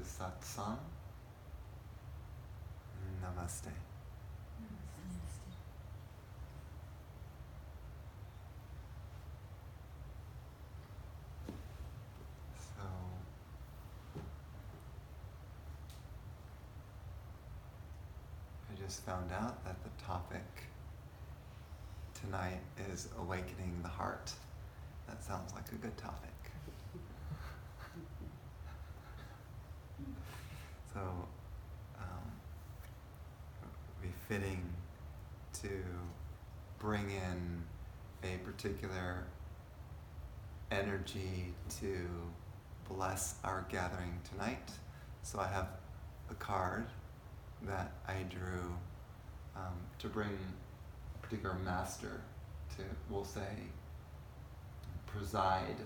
satsang. Namaste. So, I just found out that the topic tonight is awakening the heart. That sounds like a good topic. So, it'd be fitting to bring in a particular energy to bless our gathering tonight. So I have a card that I drew to bring a particular master to, we'll say, preside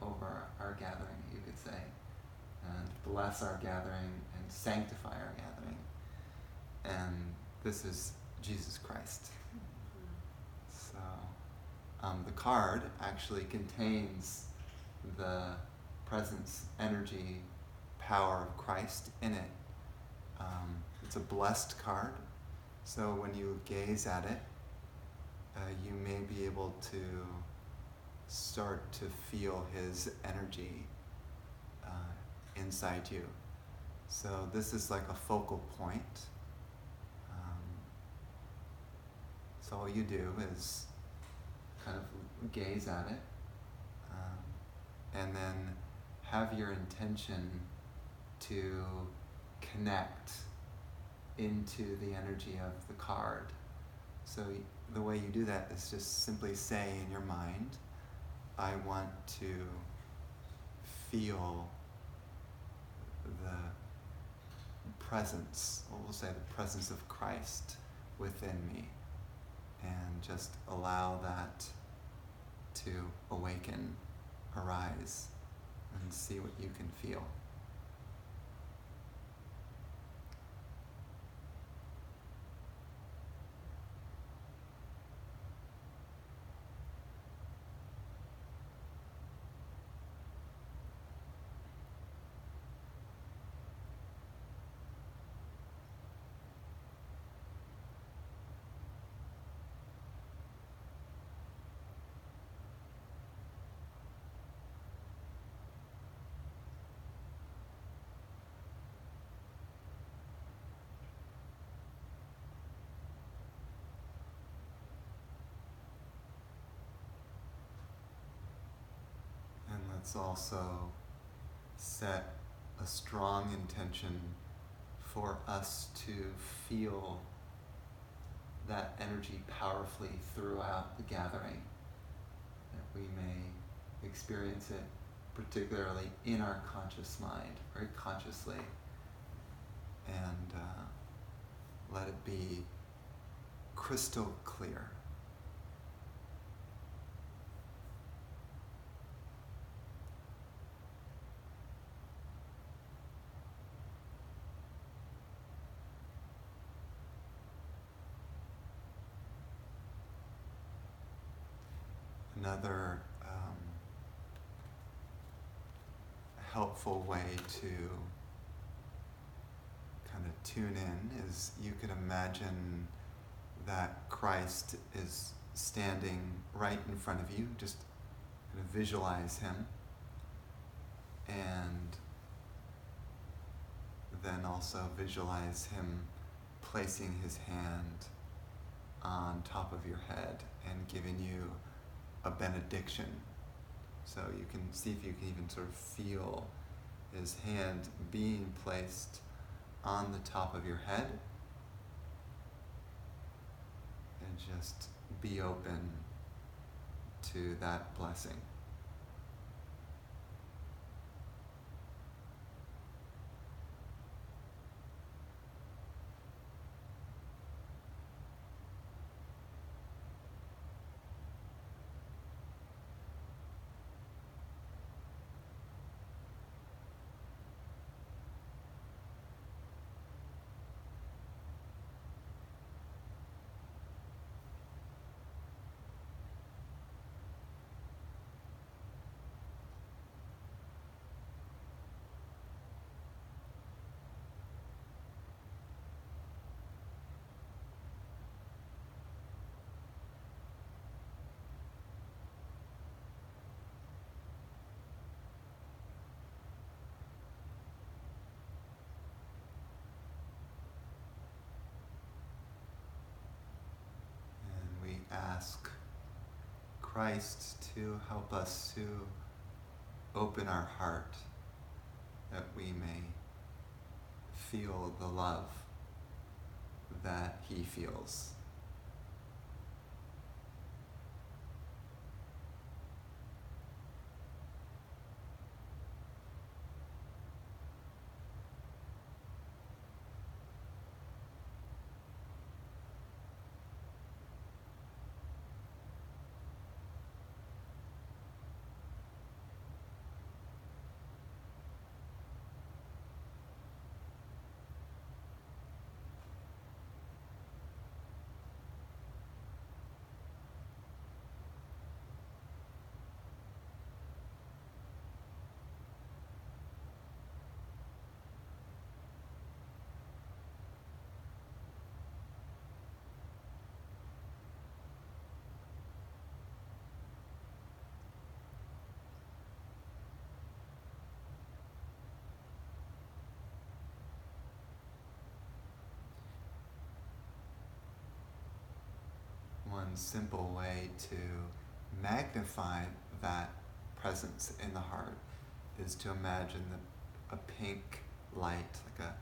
over our gathering, you could say, and bless our gathering and sanctify our gathering. And this is Jesus Christ. So the card actually contains the presence, energy, power of Christ in it. It's a blessed card, so when you gaze at it, you may be able to start to feel His energy inside you. So this is like a focal point. So all you do is kind of gaze at it, and then have your intention to connect into the energy of the card. So the way you do that is just simply say in your mind, I want to feel the presence, or we'll say the presence of Christ within me, and just allow that to awaken, arise, and see what you can feel. And let's also set a strong intention for us to feel that energy powerfully throughout the gathering, that we may experience it particularly in our conscious mind, very consciously, and let it be crystal clear. Another helpful way to kind of tune in is you can imagine that Christ is standing right in front of you. Just kind of visualize Him, and then also visualize Him placing His hand on top of your head and giving you a benediction. So you can see if you can even sort of feel His hand being placed on the top of your head, and just be open to that blessing. ask Christ to help us to open our heart that we may feel the love that he feels. One simple way to magnify that presence in the heart is to imagine a pink light, like a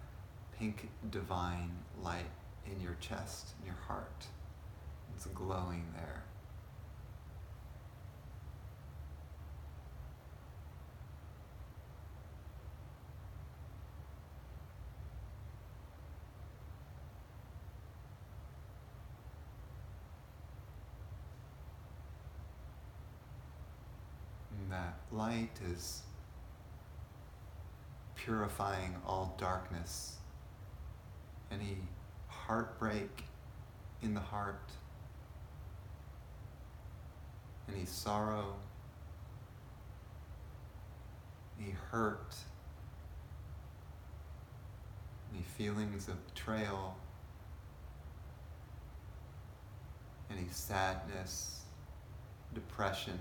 pink divine light in your chest, in your heart. It's glowing there. That light is purifying all darkness, any heartbreak in the heart, any sorrow, any hurt, any feelings of betrayal, any sadness, depression.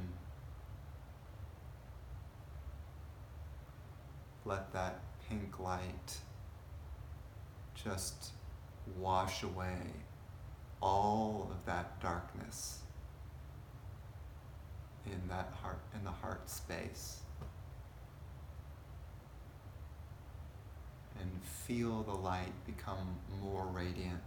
Let that pink light just wash away all of that darkness in that heart, in the heart space. And feel the light become more radiant.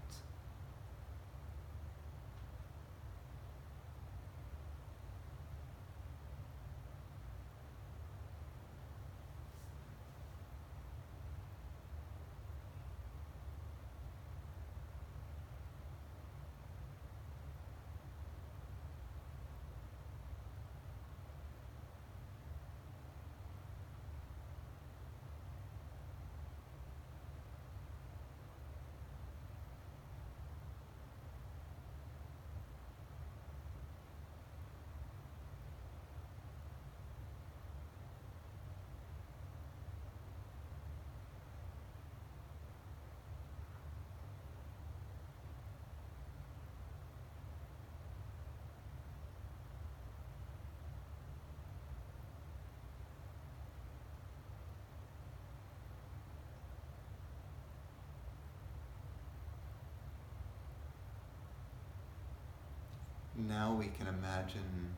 Now we can imagine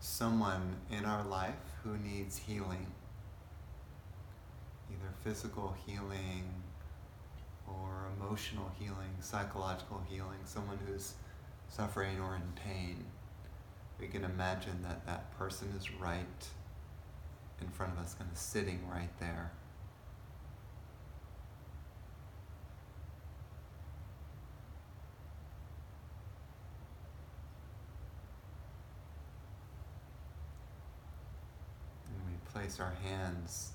someone in our life who needs healing, either physical healing or emotional healing, psychological healing, someone who's suffering or in pain. We can imagine that that person is right in front of us, kind of sitting right there. Place our hands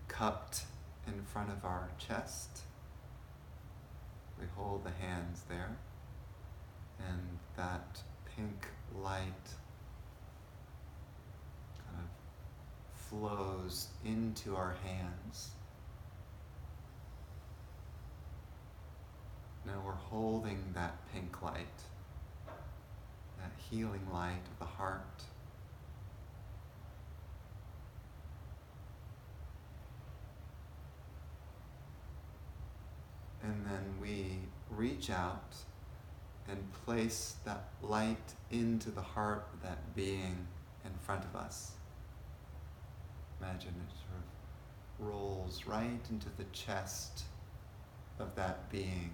cupped in front of our chest. We hold the hands there, and that pink light kind of flows into our hands. Now we're holding that pink light, that healing light of the heart. And then we reach out and place that light into the heart of that being in front of us. Imagine it sort of rolls right into the chest of that being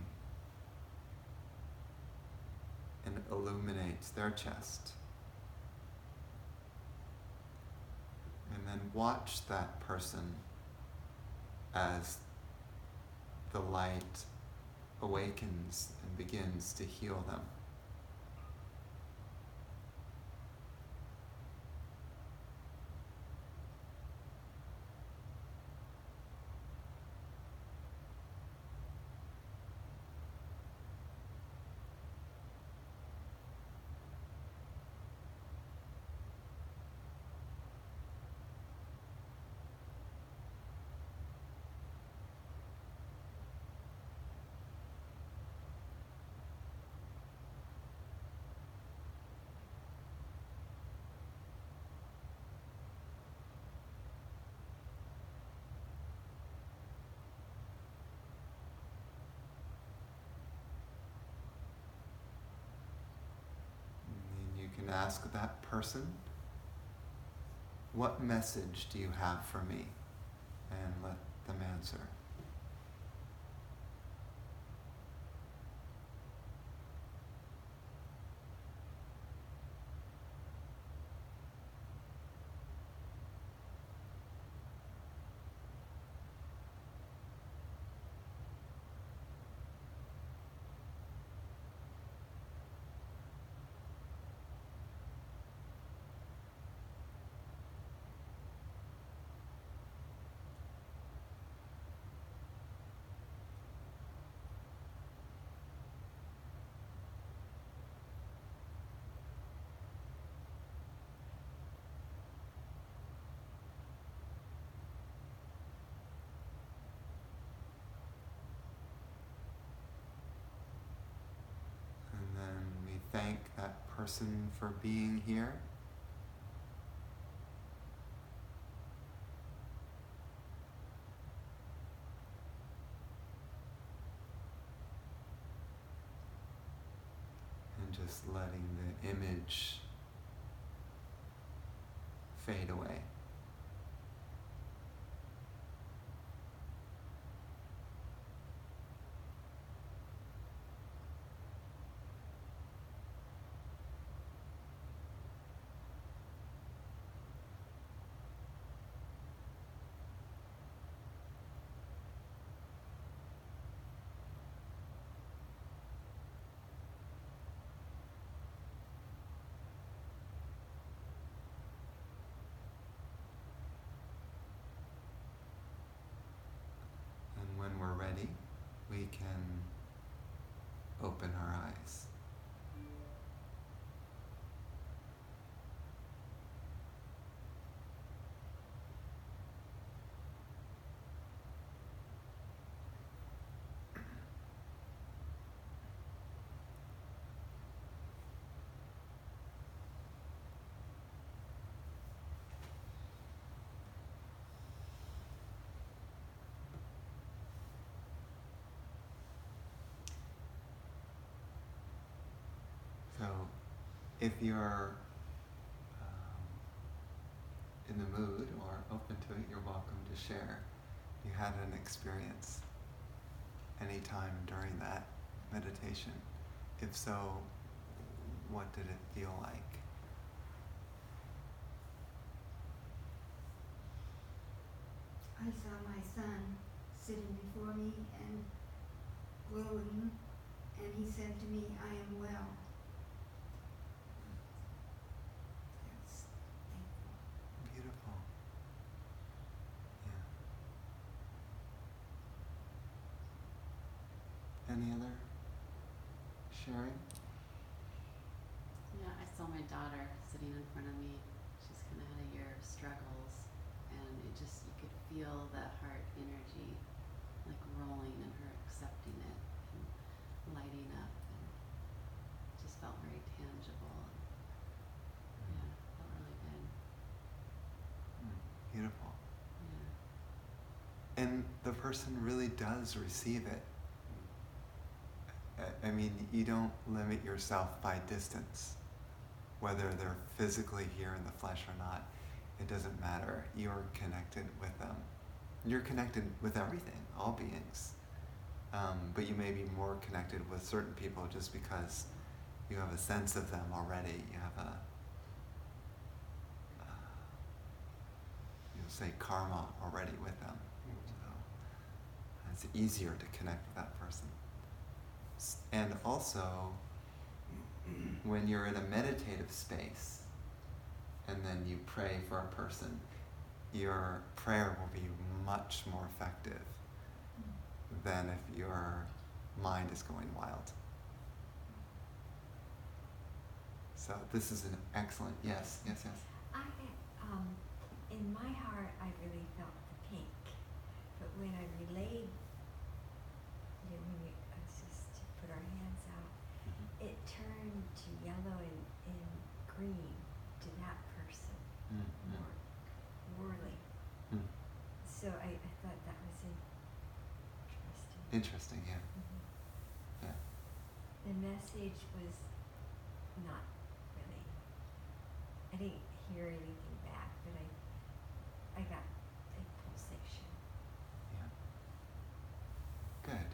and illuminates their chest. And then watch that person as the light awakens and begins to heal them. You can ask that person, what message do you have for me? And let them answer. Thank that person for being here. And just letting the image fade away. When we're ready, we can open our eyes. So, if you're in the mood or open to it, you're welcome to share. You had an experience anytime during that meditation. If so, what did it feel like? I saw my son sitting before me and glowing, and he said to me, "I am well." That's thankful. Beautiful. Yeah. Any other sharing? Yeah, I saw my daughter sitting in front of me. She's kind of had a year of struggles, and it just, you could feel that heart energy like rolling and her accepting it and lighting up, and it just felt very tangible. And, yeah, felt really good. Beautiful. Yeah. And the person really does receive it. I mean, you don't limit yourself by distance, whether they're physically here in the flesh or not. It doesn't matter. You're connected with them. You're connected with everything, all beings. But you may be more connected with certain people just because you have a sense of them already. You have a, say, karma already with them. So it's easier to connect with that person. And also, when you're in a meditative space and then you pray for a person, your prayer will be much more effective than if your mind is going wild. So this is an excellent, yes. In my heart, I really felt the pink, but when I relayed, when we just put our hands out, it turned to yellow and green to that person, more whirling. So I thought that was interesting. Interesting, yeah. Yeah. The message was not really, I didn't hear anything back, but I got a pulsation. Yeah. Good.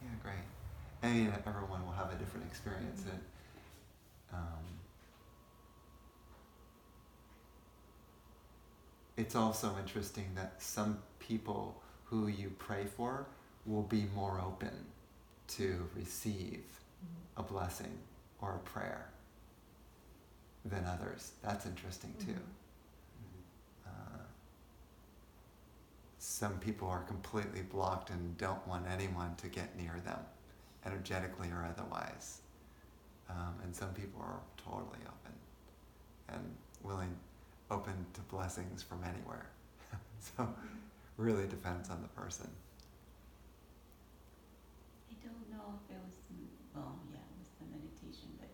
Yeah, great. I mean, everyone will have a different experience. It's also interesting that some people who you pray for will be more open to receive a blessing or a prayer than others. That's interesting too. Some people are completely blocked and don't want anyone to get near them, energetically or otherwise. And some people are totally open and open to blessings from anywhere. So really depends on the person. I don't know if it was, it was the meditation, but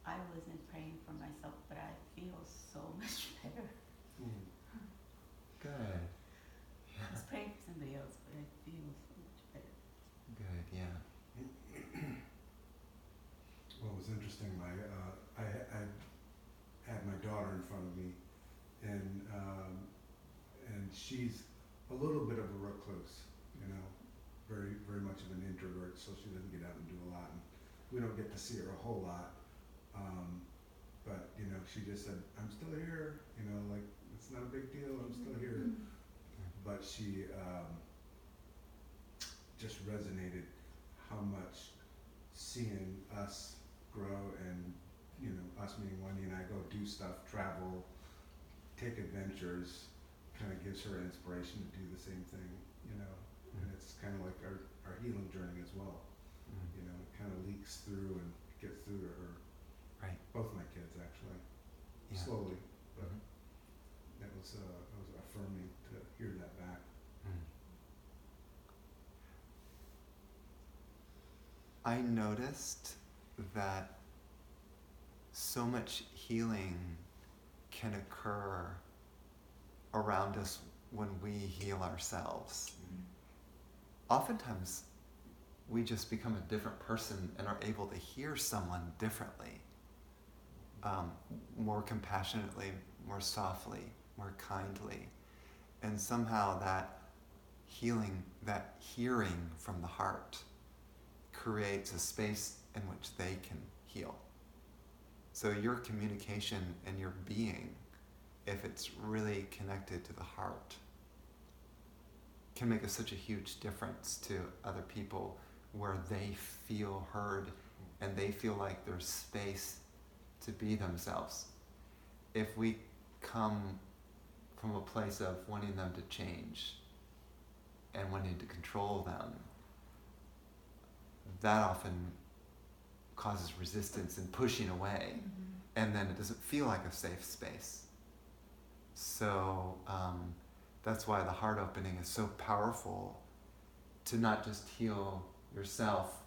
I wasn't praying for myself, but I feel so much better. Good. I was praying for somebody else, but I feel so much better. Good, yeah. Well, it was interesting. I had my daughter in front of me, and she's a little bit of a recluse, very, very much of an introvert, so she doesn't get out and do a lot, and we don't get to see her a whole lot. But she just said, "I'm still here," like, it's not a big deal, I'm still here. But she just resonated how much seeing us grow and, us meaning Wendy and I, go do stuff, travel, take adventures, kind of gives her inspiration to do the same thing, and it's kind of like our healing journey as well. It kind of leaks through and gets through to her. Right. Both my kids, actually. Yeah. Slowly, but that was affirming to hear that back. I noticed that so much healing can occur around us when we heal ourselves. Oftentimes, we just become a different person and are able to hear someone differently, more compassionately, more softly, more kindly. And somehow that healing, that hearing from the heart, creates a space in which they can heal. So your communication and your being, if it's really connected to the heart, can make such a huge difference to other people, where they feel heard and they feel like there's space to be themselves. If we come from a place of wanting them to change and wanting to control them, that often causes resistance and pushing away, and then it doesn't feel like a safe space. So that's why the heart opening is so powerful, to not just heal yourself,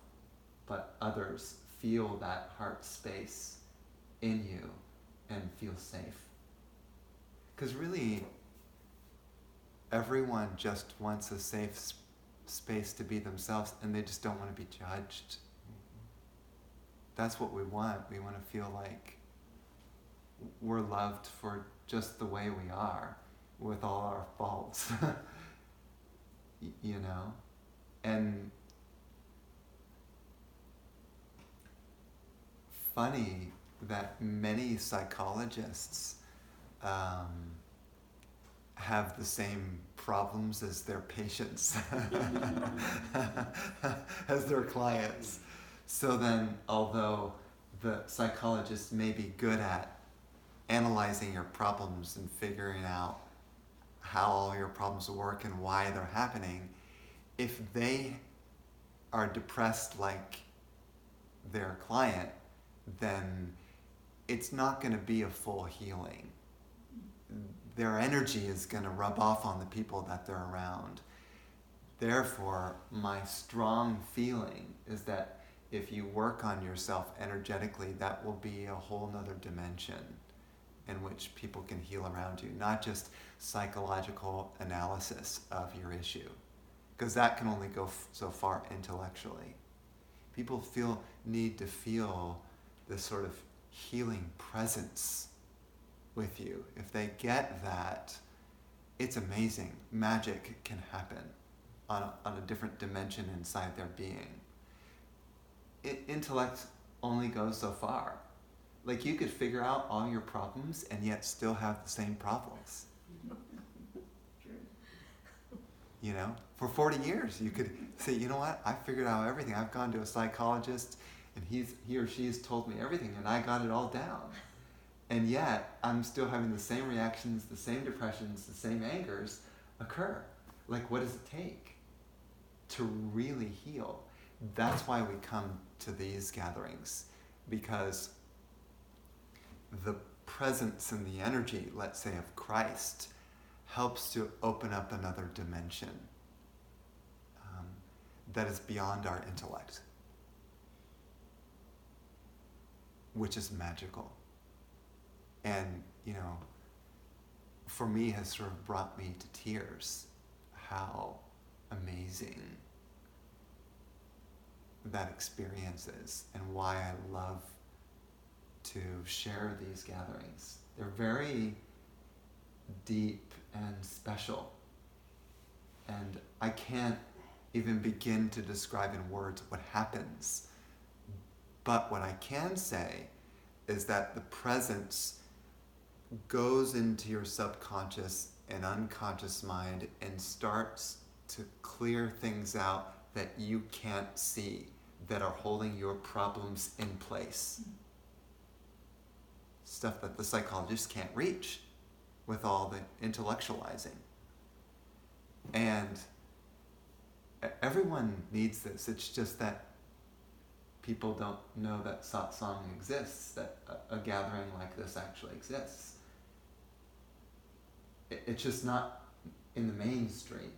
but others feel that heart space in you and feel safe. Because really, everyone just wants a safe space to be themselves, and they just don't want to be judged that's what we want. We want to feel like we're loved for just the way we are, with all our faults. You know? And funny that many psychologists have the same problems as their patients, as their clients. So then, although the psychologist may be good at analyzing your problems and figuring out how all your problems work and why they're happening, if they are depressed like their client, then it's not going to be a full healing. Their energy is going to rub off on the people that they're around. Therefore, my strong feeling is that if you work on yourself energetically, that will be a whole nother dimension in which people can heal around you, not just psychological analysis of your issue, because that can only go so far intellectually. People need to feel this sort of healing presence with you. If they get that, it's amazing. Magic can happen on a different dimension inside their being. Intellect only goes so far. Like, you could figure out all your problems and yet still have the same problems. You know, for 40 years you could say, you know what, I figured out everything. I've gone to a psychologist and he or she has told me everything and I got it all down. And yet I'm still having the same reactions, the same depressions, the same angers occur. Like, what does it take to really heal? That's why we come to these gatherings, because the presence and the energy, let's say, of Christ helps to open up another dimension that is beyond our intellect, which is magical. And, you know, for me has sort of brought me to tears how amazing that experience is, and why I love to share these gatherings. They're very deep and special, and I can't even begin to describe in words what happens. But what I can say is that the presence goes into your subconscious and unconscious mind and starts to clear things out that you can't see, that are holding your problems in place. Stuff that the psychologist can't reach with all the intellectualizing. And everyone needs this. It's just that people don't know that satsang exists, that a gathering like this actually exists. It's just not in the mainstream.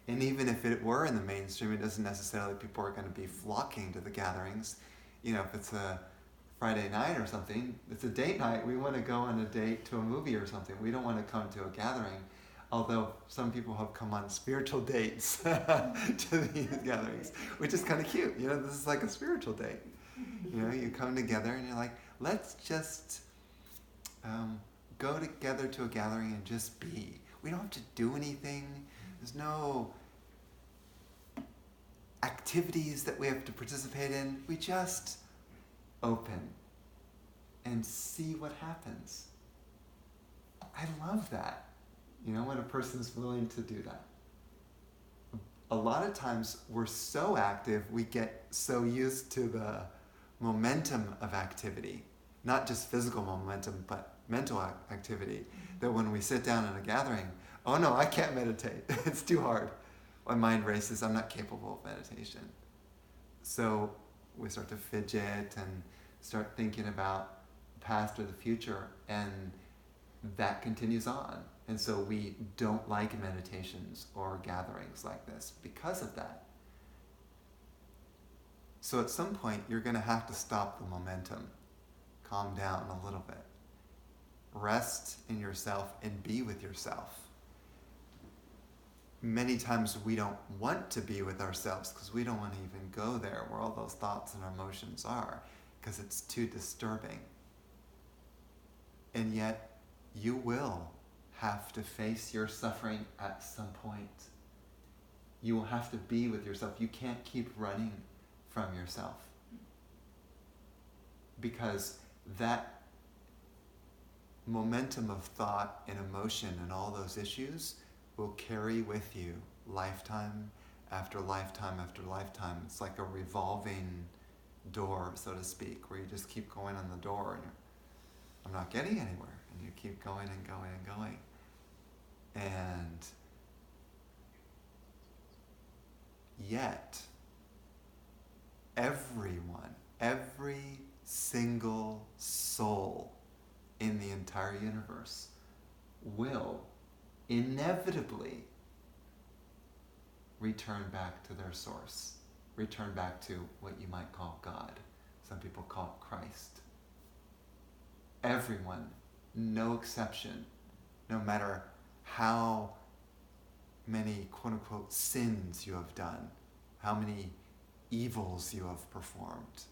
And even if it were in the mainstream, it doesn't necessarily people are going to be flocking to the gatherings. You know, if it's a Friday night or something, it's a date night. We want to go on a date to a movie or something. We don't want to come to a gathering. Although some people have come on spiritual dates to these gatherings, which is kind of cute. You know, this is like a spiritual date. You know, you come together and you're like, let's just go together to a gathering and just be. We don't have to do anything. There's no activities that we have to participate in. We just open and see what happens. I love that. You know, when a person's willing to do that. A lot of times we're so active, we get so used to the momentum of activity, not just physical momentum, but mental activity, that when we sit down in a gathering, oh no, I can't meditate. It's too hard. My mind races. I'm not capable of meditation. So we start to fidget and start thinking about the past or the future, and that continues on. And so we don't like meditations or gatherings like this because of that. So at some point, you're going to have to stop the momentum, calm down a little bit, rest in yourself and be with yourself. Many times we don't want to be with ourselves because we don't want to even go there where all those thoughts and emotions are, because it's too disturbing. And yet, you will have to face your suffering at some point. You will have to be with yourself. You can't keep running from yourself. Because that momentum of thought and emotion and all those issues will carry with you lifetime after lifetime after lifetime. It's like a revolving door, so to speak, where you just keep going on the door and I'm not getting anywhere. And you keep going and going and going. And yet, everyone, every single soul in the entire universe will inevitably return back to their source, return back to what you might call God. Some people call it Christ. Everyone, no exception, no matter how many quote-unquote sins you have done, how many evils you have performed.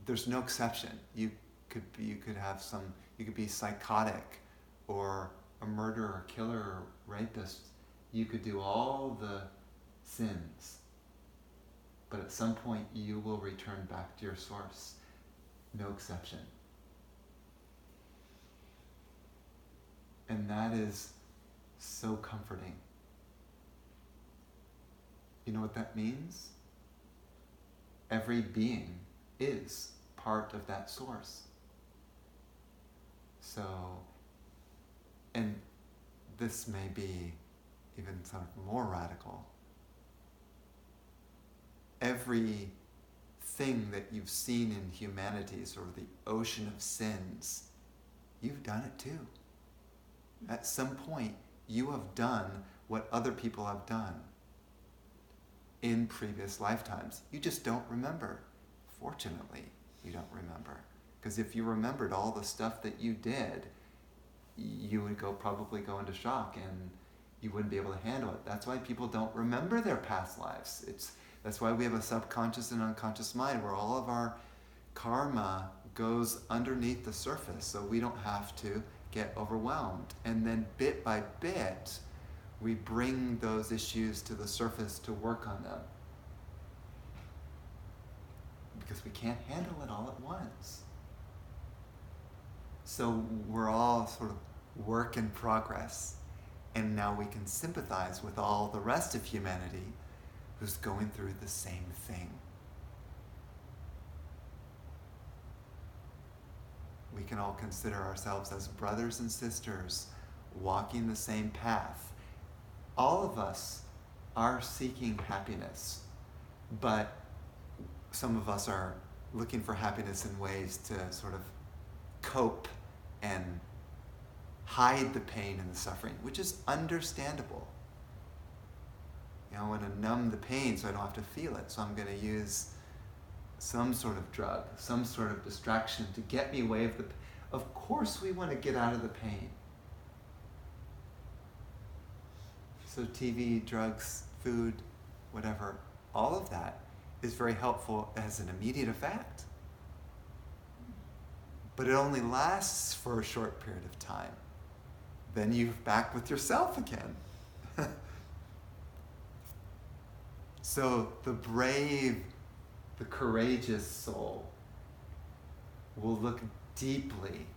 There's no exception. You could be psychotic or a murderer, killer, or rapist. You could do all the sins. But at some point you will return back to your source. No exception. And that is so comforting. You know what that means? Every being is part of that source. So, and this may be even sort of more radical. Every thing that you've seen in humanity, sort of the ocean of sins, you've done it too. At some point, you have done what other people have done in previous lifetimes. You just don't remember. Fortunately, you don't remember. Because if you remembered all the stuff that you did, you would probably go into shock and you wouldn't be able to handle it. That's why people don't remember their past lives. That's why we have a subconscious and unconscious mind where all of our karma goes underneath the surface so we don't have to get overwhelmed. And then bit by bit, we bring those issues to the surface to work on them. Because we can't handle it all at once. So we're all sort of work in progress. And now we can sympathize with all the rest of humanity who's going through the same thing. We can all consider ourselves as brothers and sisters walking the same path. All of us are seeking happiness, but some of us are looking for happiness in ways to sort of cope and hide the pain and the suffering, which is understandable. I want to numb the pain so I don't have to feel it, so I'm going to use some sort of drug, some sort of distraction to get me away from the pain. Of course we want to get out of the pain. So TV, drugs, food, whatever, all of that is very helpful as an immediate effect. But it only lasts for a short period of time. Then you're back with yourself again. So the brave, the courageous soul will look deeply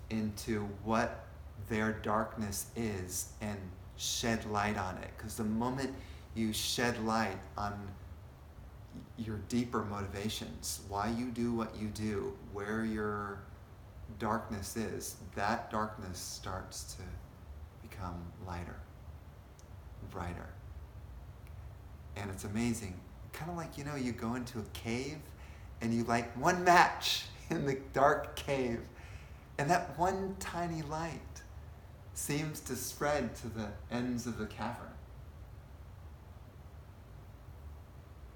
into what their darkness is and shed light on it. Because the moment you shed light on your deeper motivations, why you do what you do, where your darkness is, that darkness starts to become lighter, brighter. And it's amazing. Kind of like, you go into a cave and you light one match in the dark cave, and that one tiny light seems to spread to the ends of the cavern.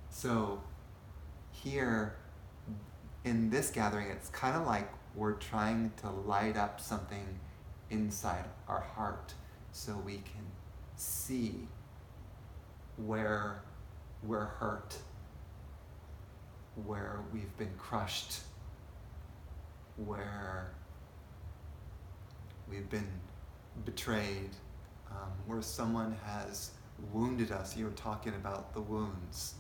So here in this gathering, it's kind of like we're trying to light up something inside our heart so we can see where we're hurt where we've been crushed, where we've been betrayed, where someone has wounded us. You were talking about the wounds.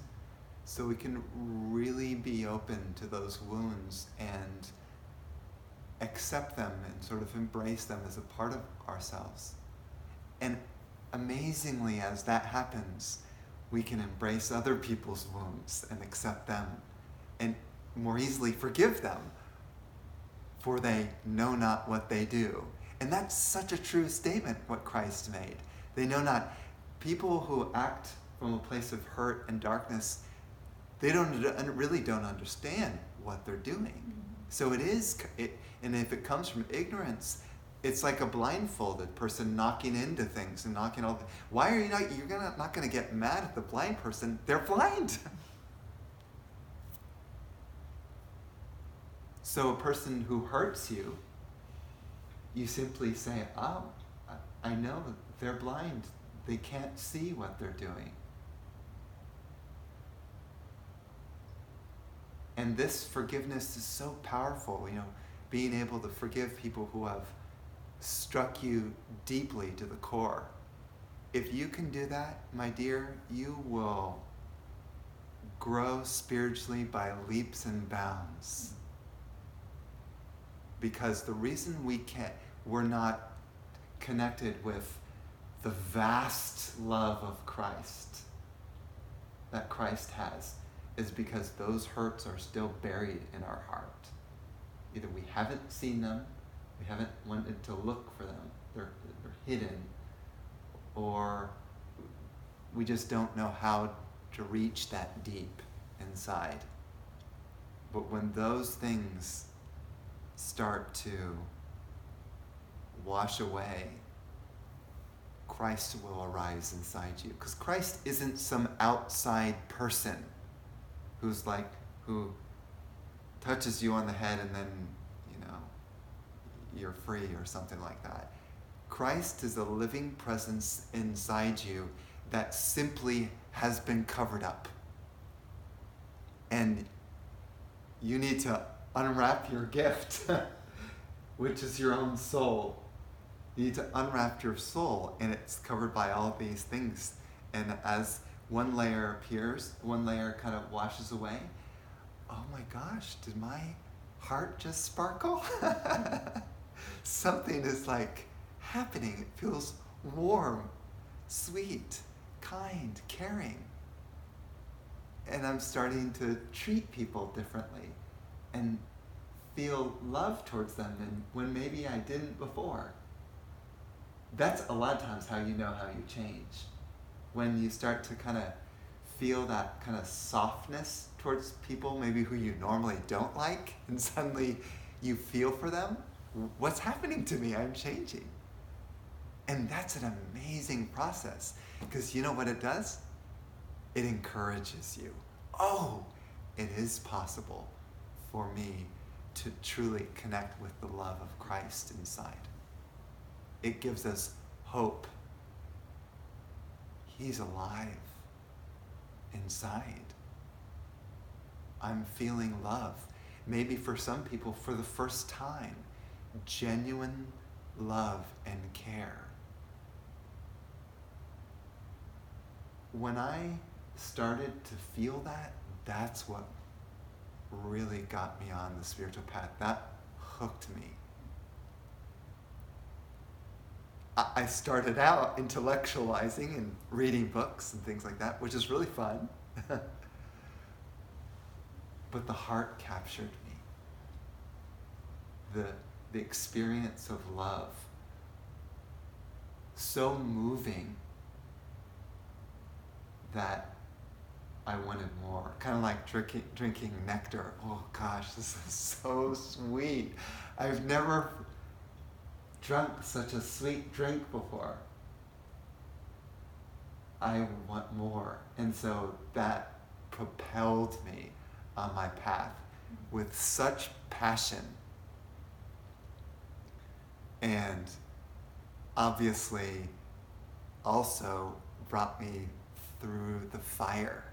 So we can really be open to those wounds and accept them and sort of embrace them as a part of ourselves. And amazingly, as that happens, we can embrace other people's wounds and accept them and more easily forgive them, for they know not what they do. And that's such a true statement, what Christ made. They know not. People who act from a place of hurt and darkness, they really don't understand what they're doing. So and if it comes from ignorance, it's like a blindfolded person knocking into things and knocking all. Why are you not? You're not going to get mad at the blind person. They're blind. So a person who hurts you, you simply say, "Oh, I know they're blind. They can't see what they're doing." And this forgiveness is so powerful, being able to forgive people who have struck you deeply to the core. If you can do that, my dear, you will grow spiritually by leaps and bounds. Because the reason we're not connected with the vast love of Christ that Christ has is because those hurts are still buried in our heart. Either we haven't seen them, we haven't wanted to look for them, they're hidden, or we just don't know how to reach that deep inside. But when those things start to wash away, Christ will arise inside you. Because Christ isn't some outside person who touches you on the head and then, you're free or something like that. Christ is a living presence inside you that simply has been covered up. And you need to unwrap your gift, which is your own soul. You need to unwrap your soul, and it's covered by all of these things. And as one layer appears, one layer kind of washes away. Oh my gosh, did my heart just sparkle? Something is happening. It feels warm, sweet, kind, caring. And I'm starting to treat people differently and feel love towards them than when maybe I didn't before. That's a lot of times how you know how you change. When you start to kind of feel that kind of softness towards people maybe who you normally don't like, and suddenly you feel for them. What's happening to me? I'm changing. And that's an amazing process, because you know what it does? It encourages you. Oh, it is possible for me to truly connect with the love of Christ inside. It gives us hope. He's alive inside. I'm feeling love. Maybe for some people, for the first time, genuine love and care. When I started to feel that, that's what really got me on the spiritual path. That hooked me. I started out intellectualizing and reading books and things like that, which is really fun. But the heart captured me. The experience of love, so moving that I wanted more. Kind of like drinking nectar. Oh gosh, this is so sweet. I've never drunk such a sweet drink before. I want more. And so that propelled me on my path with such passion. And obviously also brought me through the fire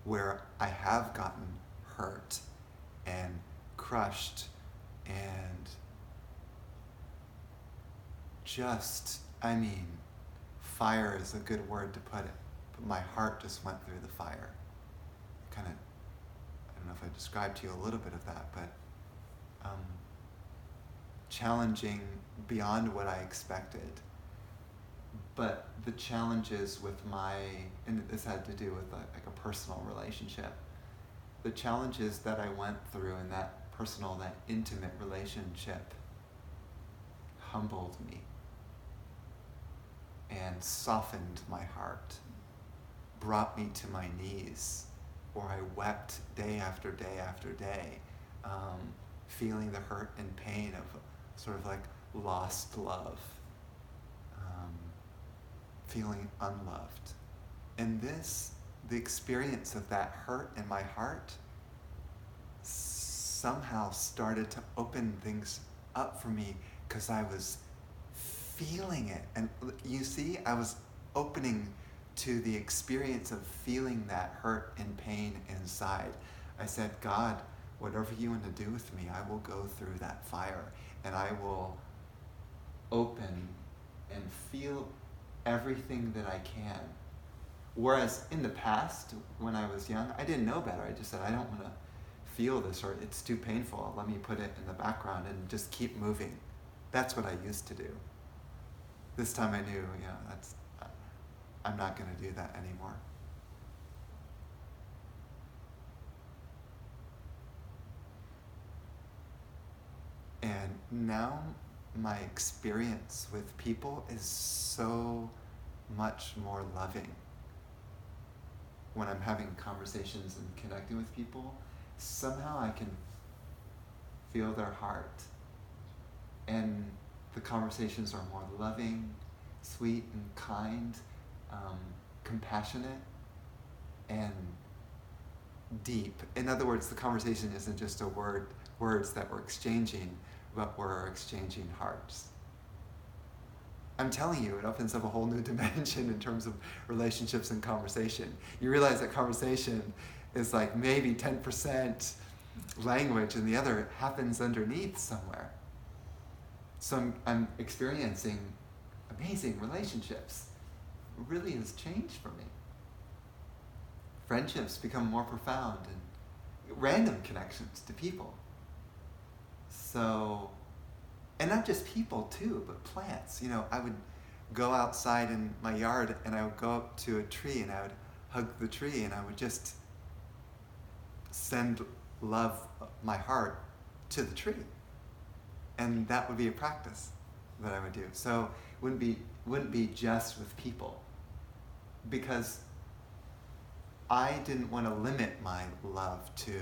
where I have gotten hurt and crushed and just, fire is a good word to put it, but my heart just went through the fire. I don't know if I described to you a little bit of that, but challenging beyond what I expected. But the challenges with and this had to do with like a personal relationship, the challenges that I went through in that personal, that intimate relationship humbled me and softened my heart, brought me to my knees, where I wept day after day after day, feeling the hurt and pain of sort of like lost love, feeling unloved. And the experience of that hurt in my heart somehow started to open things up for me because I was feeling it. And you see, I was opening to the experience of feeling that hurt and pain inside. I said, God, whatever you want to do with me, I will go through that fire and I will open and feel everything that I can. Whereas in the past, when I was young, I didn't know better. I just said, I don't want to feel this, or it's too painful. Let me put it in the background and just keep moving. That's what I used to do. This time I knew, I'm not going to do that anymore. And now my experience with people is so much more loving. When I'm having conversations and connecting with people, somehow I can feel their heart. And the conversations are more loving, sweet and kind, compassionate, and deep. In other words, the conversation isn't just words that we're exchanging, but we're exchanging hearts. I'm telling you, it opens up a whole new dimension in terms of relationships and conversation. You realize that conversation is like maybe 10% language and the other happens underneath somewhere. So I'm experiencing amazing relationships. It really has changed for me. Friendships become more profound and random connections to people. So, and not just people too, but plants. I would go outside in my yard and I would go up to a tree and I would hug the tree and I would just send love, my heart, to the tree. And that would be a practice that I would do. So it wouldn't be just with people, because I didn't want to limit my love to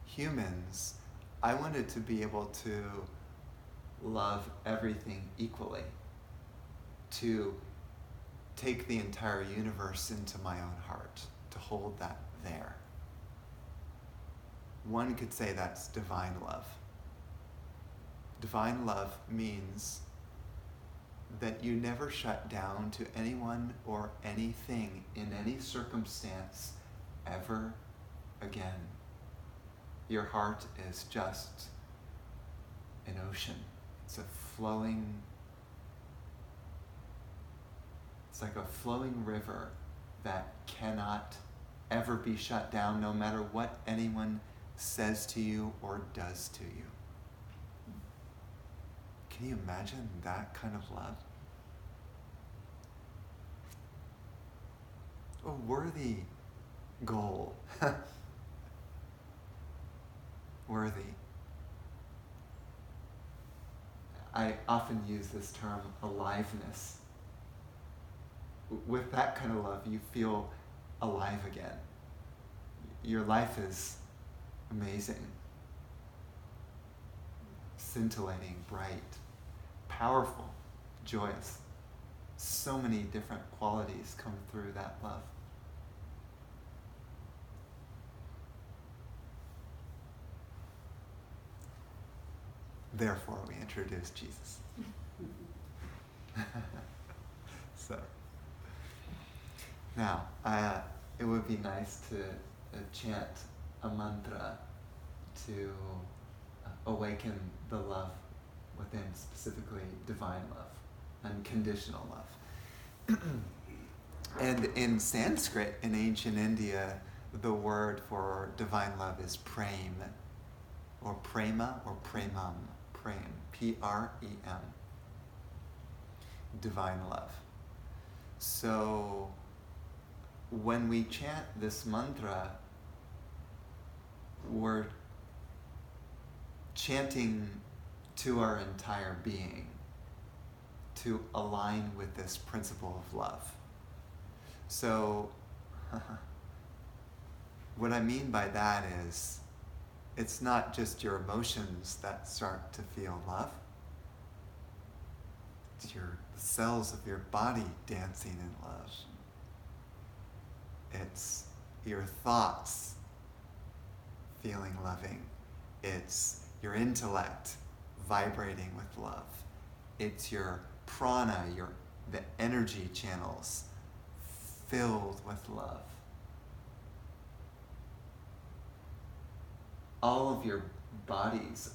humans. I wanted to be able to love everything equally, to take the entire universe into my own heart, to hold that there. One could say that's divine love. Divine love means that you never shut down to anyone or anything in any circumstance ever again. Your heart is just an ocean. It's like a flowing river that cannot ever be shut down, no matter what anyone says to you or does to you. Can you imagine that kind of love? A worthy goal. Worthy. I often use this term, aliveness. With that kind of love, you feel alive again. Your life is amazing, scintillating, bright, powerful, joyous. So many different qualities come through that love. Therefore, we introduce Jesus. So, now, it would be nice to chant a mantra to awaken the love within, specifically divine love, unconditional love. And in Sanskrit, in ancient India, the word for divine love is prem, or prema, or premam. Prem, P-R-E-M. Divine love. So when we chant this mantra, we're chanting to our entire being to align with this principle of love. So what I mean by that is, it's not just your emotions that start to feel love. It's the cells of your body dancing in love. It's your thoughts feeling loving. It's your intellect vibrating with love. It's your prana, the energy channels filled with love. All of your bodies,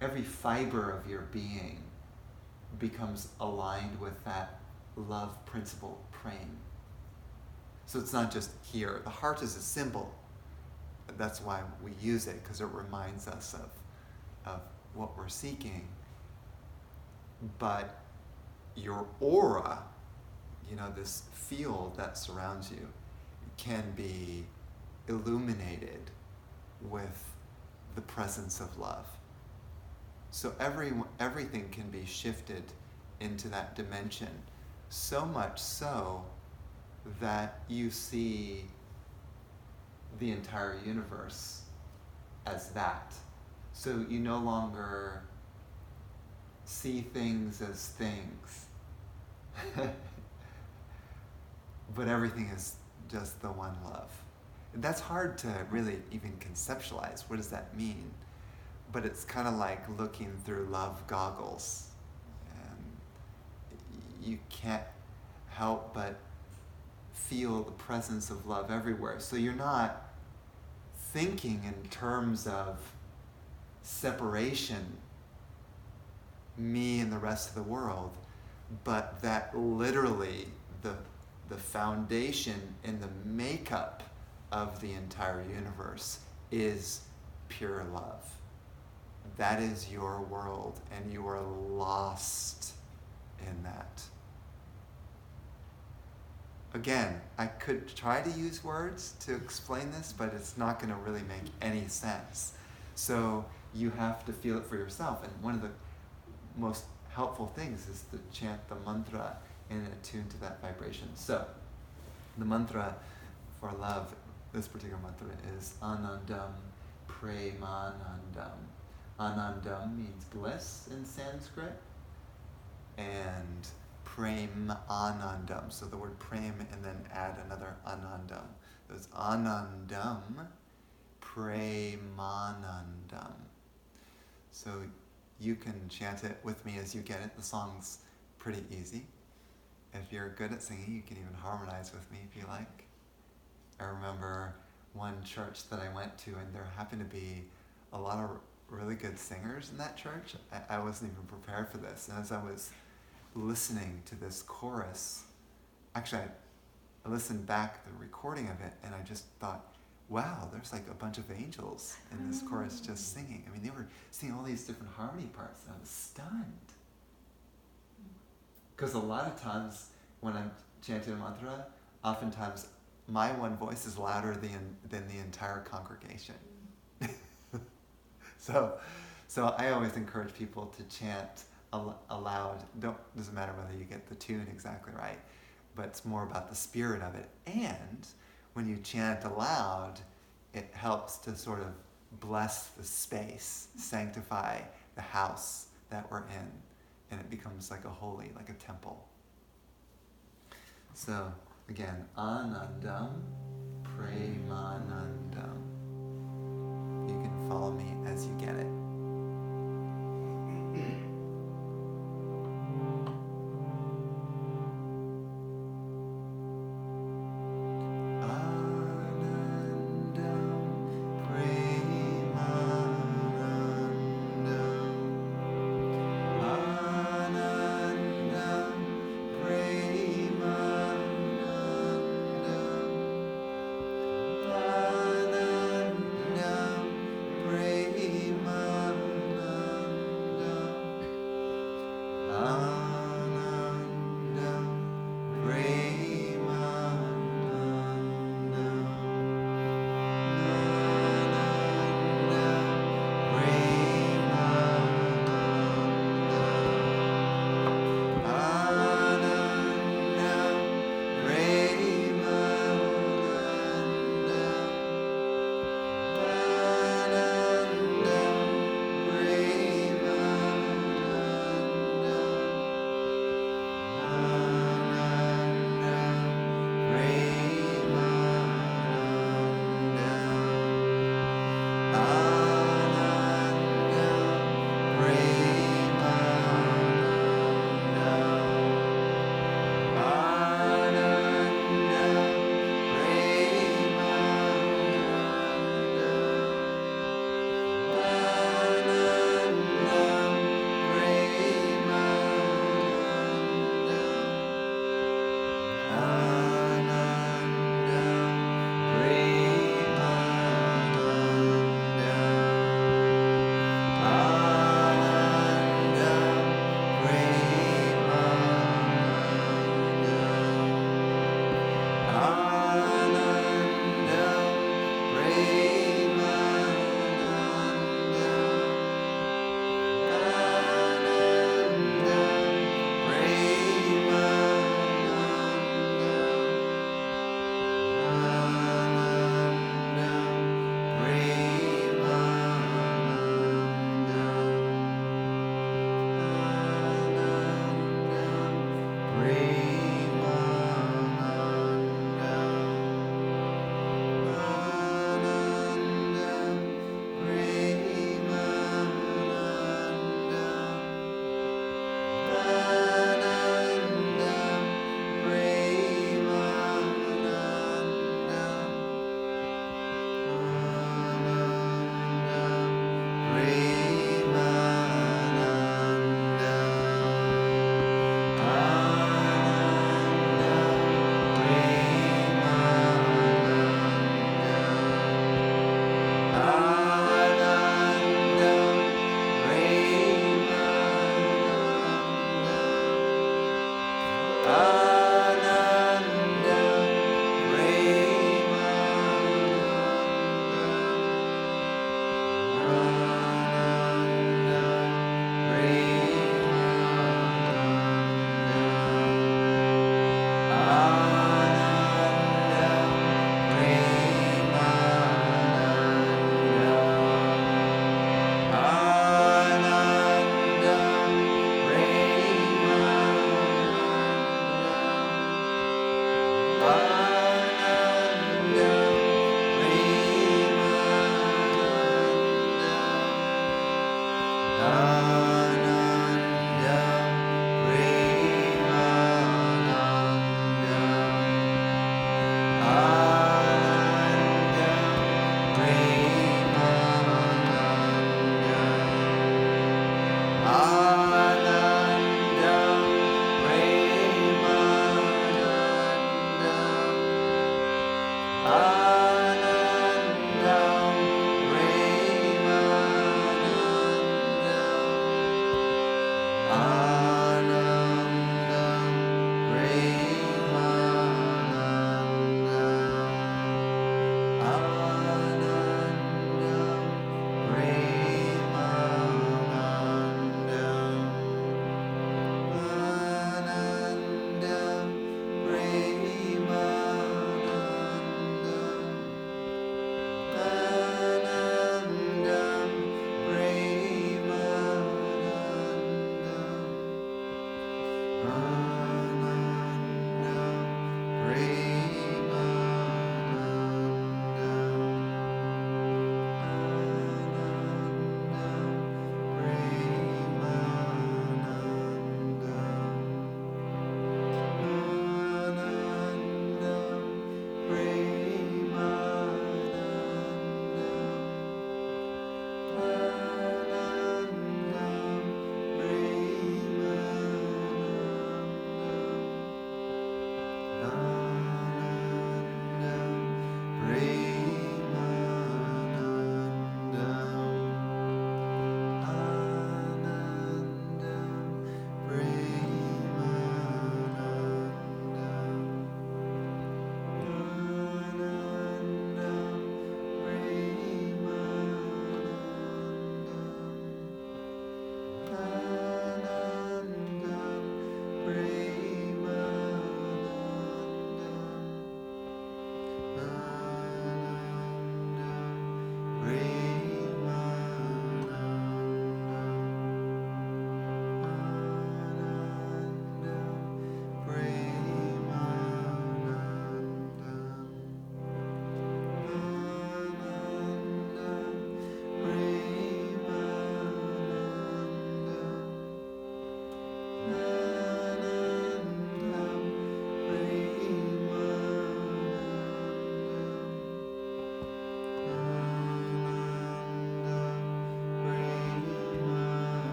every fiber of your being becomes aligned with that love principle, prem. So it's not just here. The heart is a symbol. That's why we use it, because it reminds us of what we're seeking. But your aura, this field that surrounds you, can be illuminated with the presence of love. So everything can be shifted into that dimension, so much so that you see the entire universe as that. So you no longer see things as things, but everything is just the one love. That's hard to really even conceptualize. What does that mean? But it's kind of like looking through love goggles. And you can't help but feel the presence of love everywhere. So you're not thinking in terms of separation, me and the rest of the world, but that literally the foundation and the makeup of the entire universe is pure love. That is your world, and you are lost in that. Again, I could try to use words to explain this, but it's not going to really make any sense. So you have to feel it for yourself. And one of the most helpful things is to chant the mantra and attune to that vibration. So the mantra for love, this particular mantra, is Anandam Premanandam. Anandam means bliss in Sanskrit, and Prem Anandam. So the word prem and then add another Anandam. There's Anandam Premanandam. So you can chant it with me as you get it. The song's pretty easy. If you're good at singing, you can even harmonize with me if you like. I remember one church that I went to, and there happened to be a lot of really good singers in that church. I wasn't even prepared for this. And as I was listening to this chorus, actually I listened back to the recording of it, and I just thought, wow, there's like a bunch of angels in this chorus just singing. I mean, they were singing all these different harmony parts, and I was stunned. Because a lot of times when I'm chanting a mantra, oftentimes my one voice is louder than the entire congregation. So I always encourage people to chant aloud. Doesn't matter whether you get the tune exactly right, but it's more about the spirit of it. And when you chant aloud, it helps to sort of bless the space, sanctify the house that we're in, and it becomes like a temple. So again, Anandam Premanandam. You can follow me as you get it.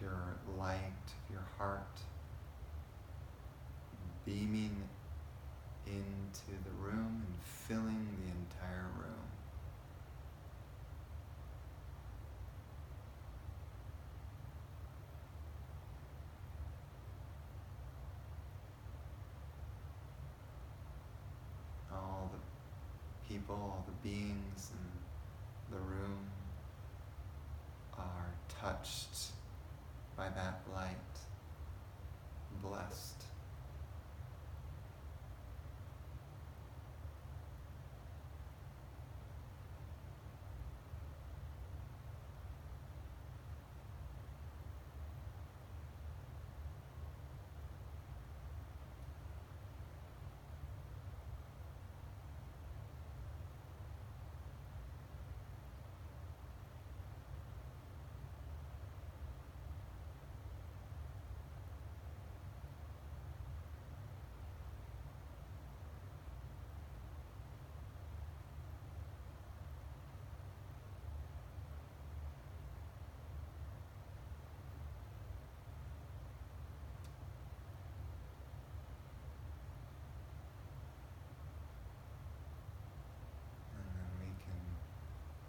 pure light of your heart beaming into the room and filling the entire room. All the people, all the beings in the room are touched by that light, blessed.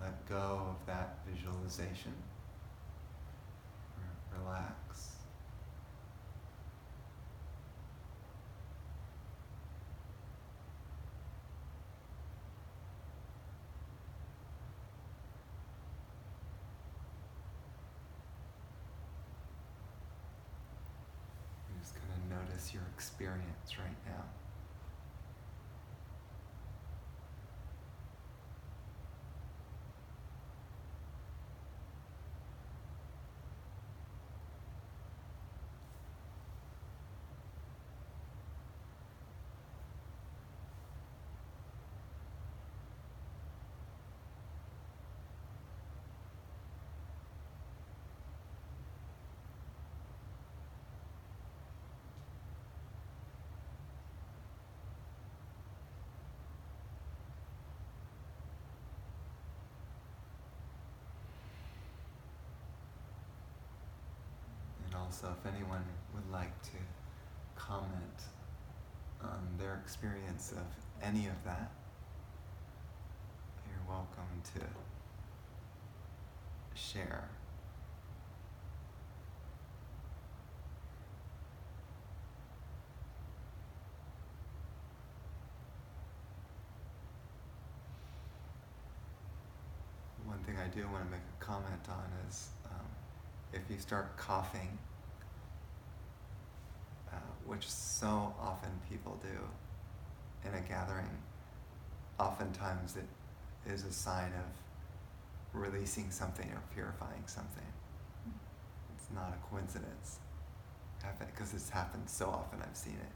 Let go of that visualization. Relax. You're just going to notice your experience right now. Also, if anyone would like to comment on their experience of any of that, you're welcome to share. One thing I do want to make a comment on is if you start coughing, which so often people do in a gathering, oftentimes it is a sign of releasing something or purifying something. It's not a coincidence, because it's happened so often. I've seen it.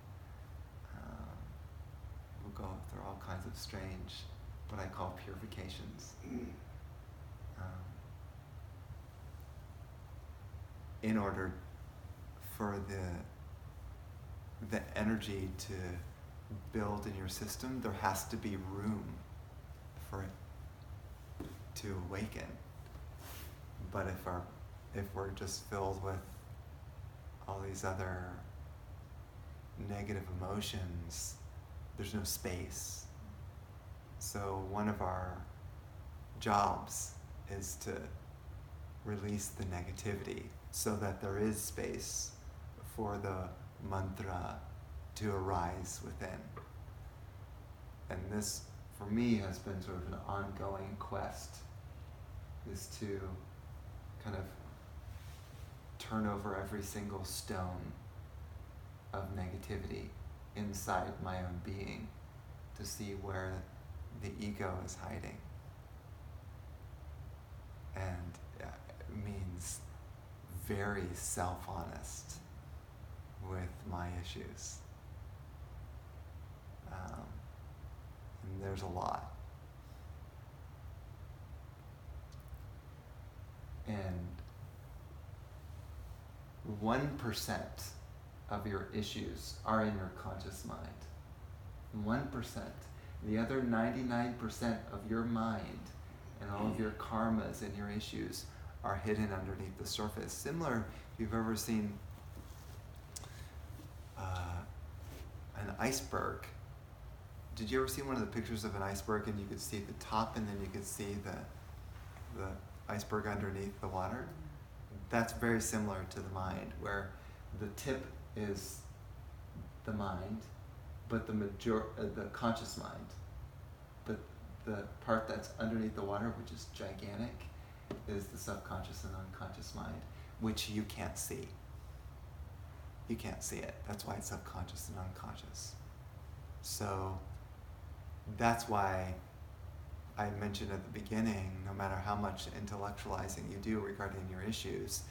We'll go through all kinds of strange, what I call purifications. In order for the energy to build in your system, there has to be room for it to awaken. But if we're just filled with all these other negative emotions, there's no space. So one of our jobs is to release the negativity so that there is space for the mantra to arise within. And this, for me, has been sort of an ongoing quest, is to kind of turn over every single stone of negativity inside my own being to see where the ego is hiding. And it means very self-honest with my issues. And there's a lot. And 1% of your issues are in your conscious mind. 1%. The other 99% of your mind and all of your karmas and your issues are hidden underneath the surface. Similar, if you've ever seen an iceberg. Did you ever see one of the pictures of an iceberg and you could see the top and then you could see the iceberg underneath the water? That's very similar to the mind, where the tip is the mind, but the conscious mind. But the part that's underneath the water, which is gigantic, is the subconscious and unconscious mind, which you can't see. You can't see it. That's why it's subconscious and unconscious. So that's why I mentioned at the beginning, no matter how much intellectualizing you do regarding your issues,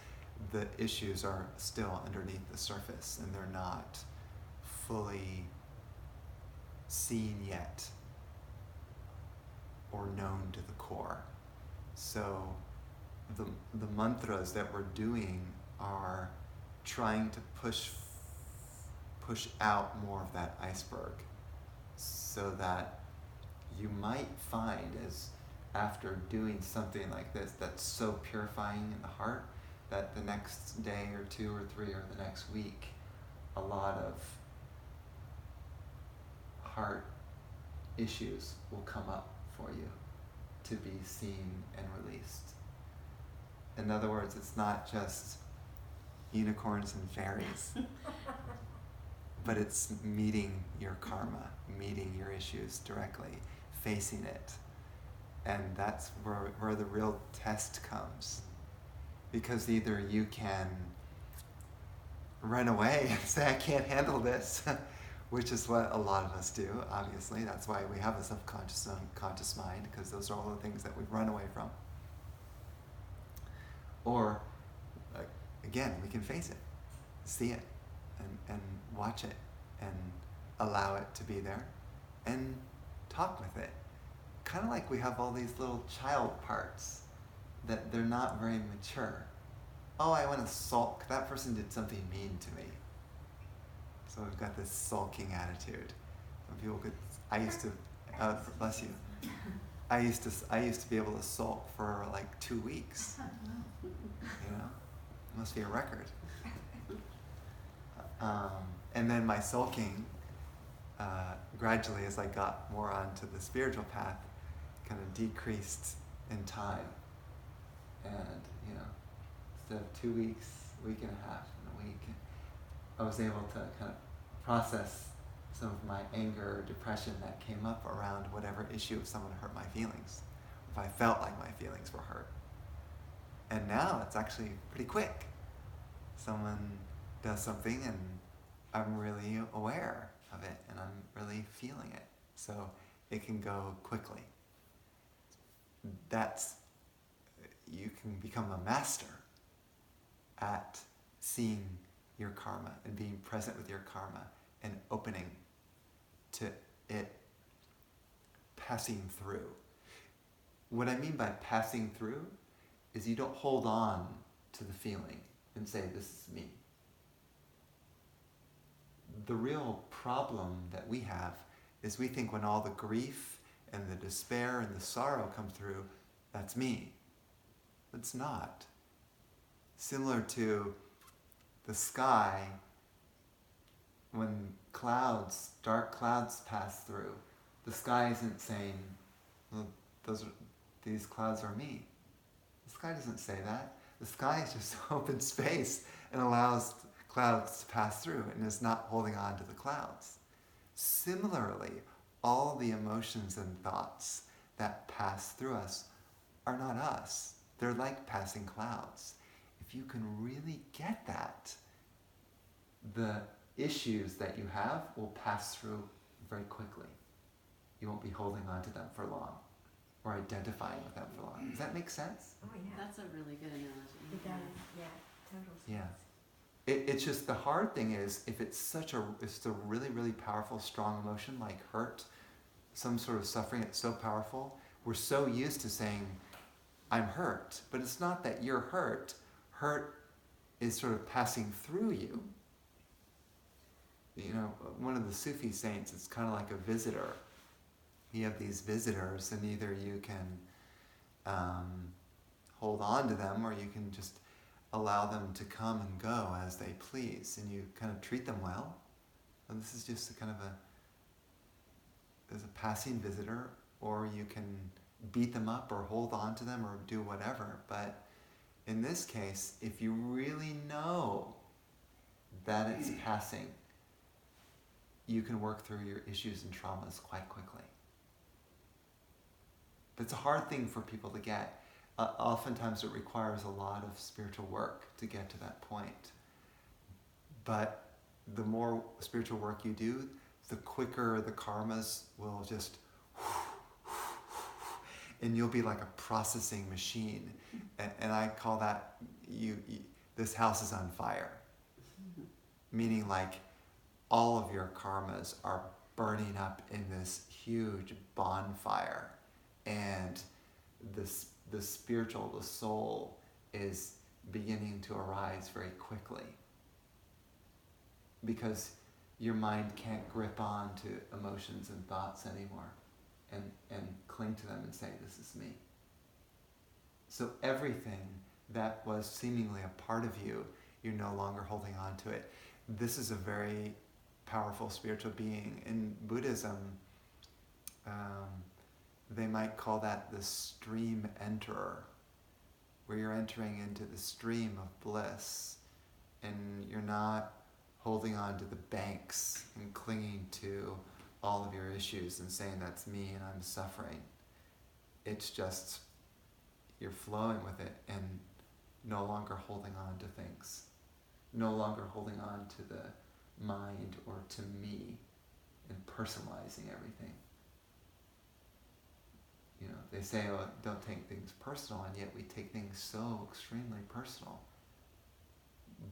the issues are still underneath the surface and they're not fully seen yet or known to the core. So the mantras that we're doing are trying to push out more of that iceberg, so that you might find, as after doing something like this that's so purifying in the heart, that the next day or 2 or 3 or the next week, a lot of heart issues will come up for you to be seen and released. In other words, it's not just unicorns and fairies, but it's meeting your karma, meeting your issues directly, facing it. And that's where the real test comes. Because either you can run away and say, I can't handle this, which is what a lot of us do, obviously. That's why we have a subconscious and unconscious mind, because those are all the things that we run away from. Or, again, we can face it, see it, and watch it, and allow it to be there, and talk with it. Kind of like we have all these little child parts that they're not very mature. Oh, I want to sulk. That person did something mean to me. So we've got this sulking attitude. Some people could. I used to. Bless you. I used to be able to sulk for like 2 weeks. You know, it must be a record. And then my sulking, gradually, as I got more onto the spiritual path, kind of decreased in time. And, you know, instead of 2 weeks, week and a half, and a week, I was able to kind of process some of my anger or depression that came up around whatever issue if someone hurt my feelings, if I felt like my feelings were hurt. And now it's actually pretty quick. Someone does something and I'm really aware of it and I'm really feeling it. So it can go quickly. You can become a master at seeing your karma and being present with your karma and opening to it passing through. What I mean by passing through is you don't hold on to the feeling and say, this is me. The real problem that we have is we think when all the grief and the despair and the sorrow come through, that's me. It's not. Similar to the sky, when dark clouds pass through, the sky isn't saying, well, these clouds are me. The sky doesn't say that. The sky is just open space and allows clouds to pass through and is not holding on to the clouds. Similarly, all the emotions and thoughts that pass through us are not us. They're like passing clouds. If you can really get that, the issues that you have will pass through very quickly. You won't be holding on to them for long or identifying with them for long. Does that make sense? Oh, yeah. That's a really good analogy. It does, yeah, total sense. Yeah. It's just the hard thing is if it's a really, really powerful, strong emotion like hurt, some sort of suffering, it's so powerful, we're so used to saying, I'm hurt. But it's not that you're hurt. Hurt is sort of passing through you. You know, one of the Sufi saints, it's kind of like a visitor. You have these visitors and either you can hold on to them, or you can just allow them to come and go as they please, and you kind of treat them well. And this is just as a passing visitor, or you can beat them up or hold on to them or do whatever. But in this case, if you really know that it's passing, you can work through your issues and traumas quite quickly. That's a hard thing for people to get. Oftentimes it requires a lot of spiritual work to get to that point. But the more spiritual work you do, the quicker the karmas will just, and you'll be like a processing machine. And I call that, this house is on fire. Meaning like all of your karmas are burning up in this huge bonfire. And the spiritual, the soul, is beginning to arise very quickly. Because your mind can't grip on to emotions and thoughts anymore and cling to them and say, this is me. So everything that was seemingly a part of you, you're no longer holding on to it. This is a very powerful spiritual being. In Buddhism, they might call that the stream enterer, where you're entering into the stream of bliss and you're not holding on to the banks and clinging to all of your issues and saying that's me and I'm suffering. It's just you're flowing with it and no longer holding on to things, no longer holding on to the mind or to me and personalizing everything. You know, they say, oh, don't take things personal, and yet we take things so extremely personal.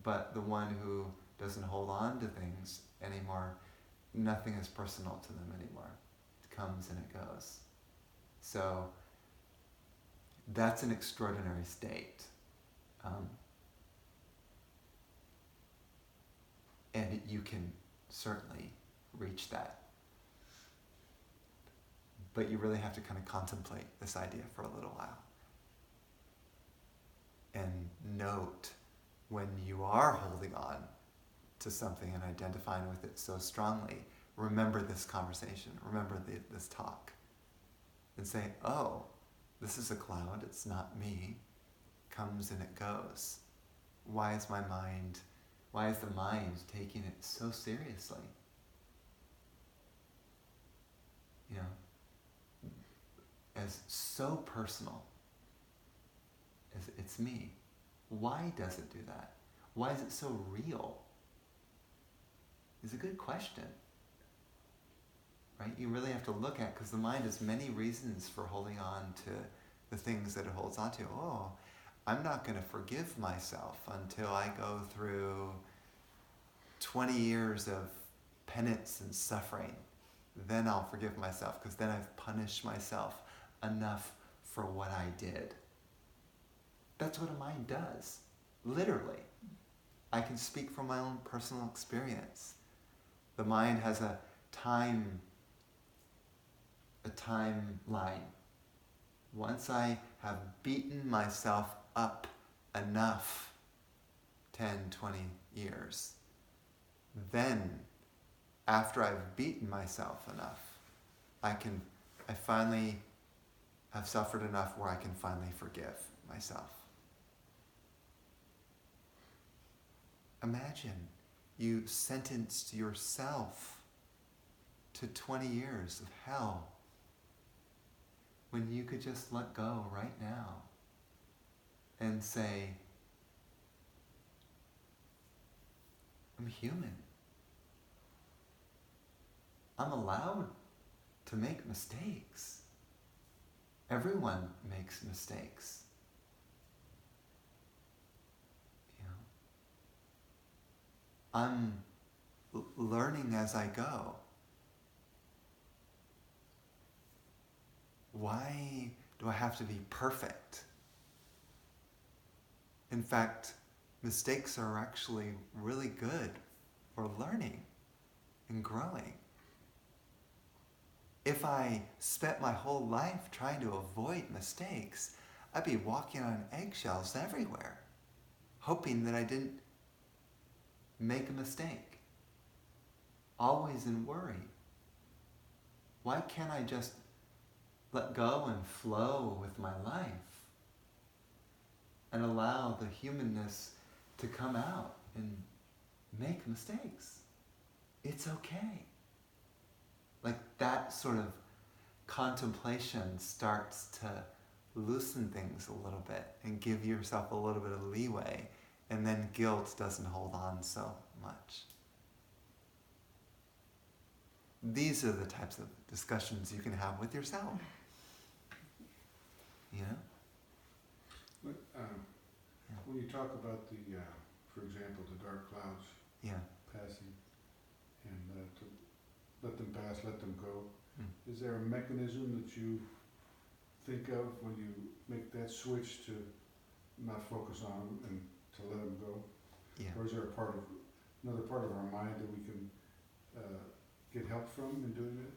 But the one who doesn't hold on to things anymore, nothing is personal to them anymore. It comes and it goes. So that's an extraordinary state. And you can certainly reach that. But you really have to kind of contemplate this idea for a little while. And note when you are holding on to something and identifying with it so strongly, remember this conversation, remember this talk. And say, oh, this is a cloud, it's not me. Comes and it goes. Why is the mind taking it so seriously? You know, as so personal as it's me. Why does it do that? Why is it so real? It's a good question, right? You really have to look at, because the mind has many reasons for holding on to the things that it holds on to. Oh, I'm not going to forgive myself until I go through 20 years of penance and suffering. Then I'll forgive myself, because then I've punished myself enough for what I did. That's what a mind does, literally. I can speak from my own personal experience. The mind has a timeline. Once I have beaten myself up enough, 10, 20 years, then after I've beaten myself enough, I finally have suffered enough where I can finally forgive myself. Imagine you sentenced yourself to 20 years of hell when you could just let go right now and say, I'm human. I'm allowed to make mistakes. Everyone makes mistakes. You know, I'm learning as I go. Why do I have to be perfect? In fact, mistakes are actually really good for learning and growing. If I spent my whole life trying to avoid mistakes, I'd be walking on eggshells everywhere, hoping that I didn't make a mistake. Always in worry. Why can't I just let go and flow with my life and allow the humanness to come out and make mistakes? It's okay. Like that sort of contemplation starts to loosen things a little bit and give yourself a little bit of leeway, and then guilt doesn't hold on so much. These are the types of discussions you can have with yourself. You know? But, when you talk about the, for example, the dark clouds Yeah. passing, and to let them pass, let them go, Mm. is there a mechanism that you think of when you make that switch to not focus on them and to let them go? Yeah. Or is there another part of our mind that we can get help from in doing it?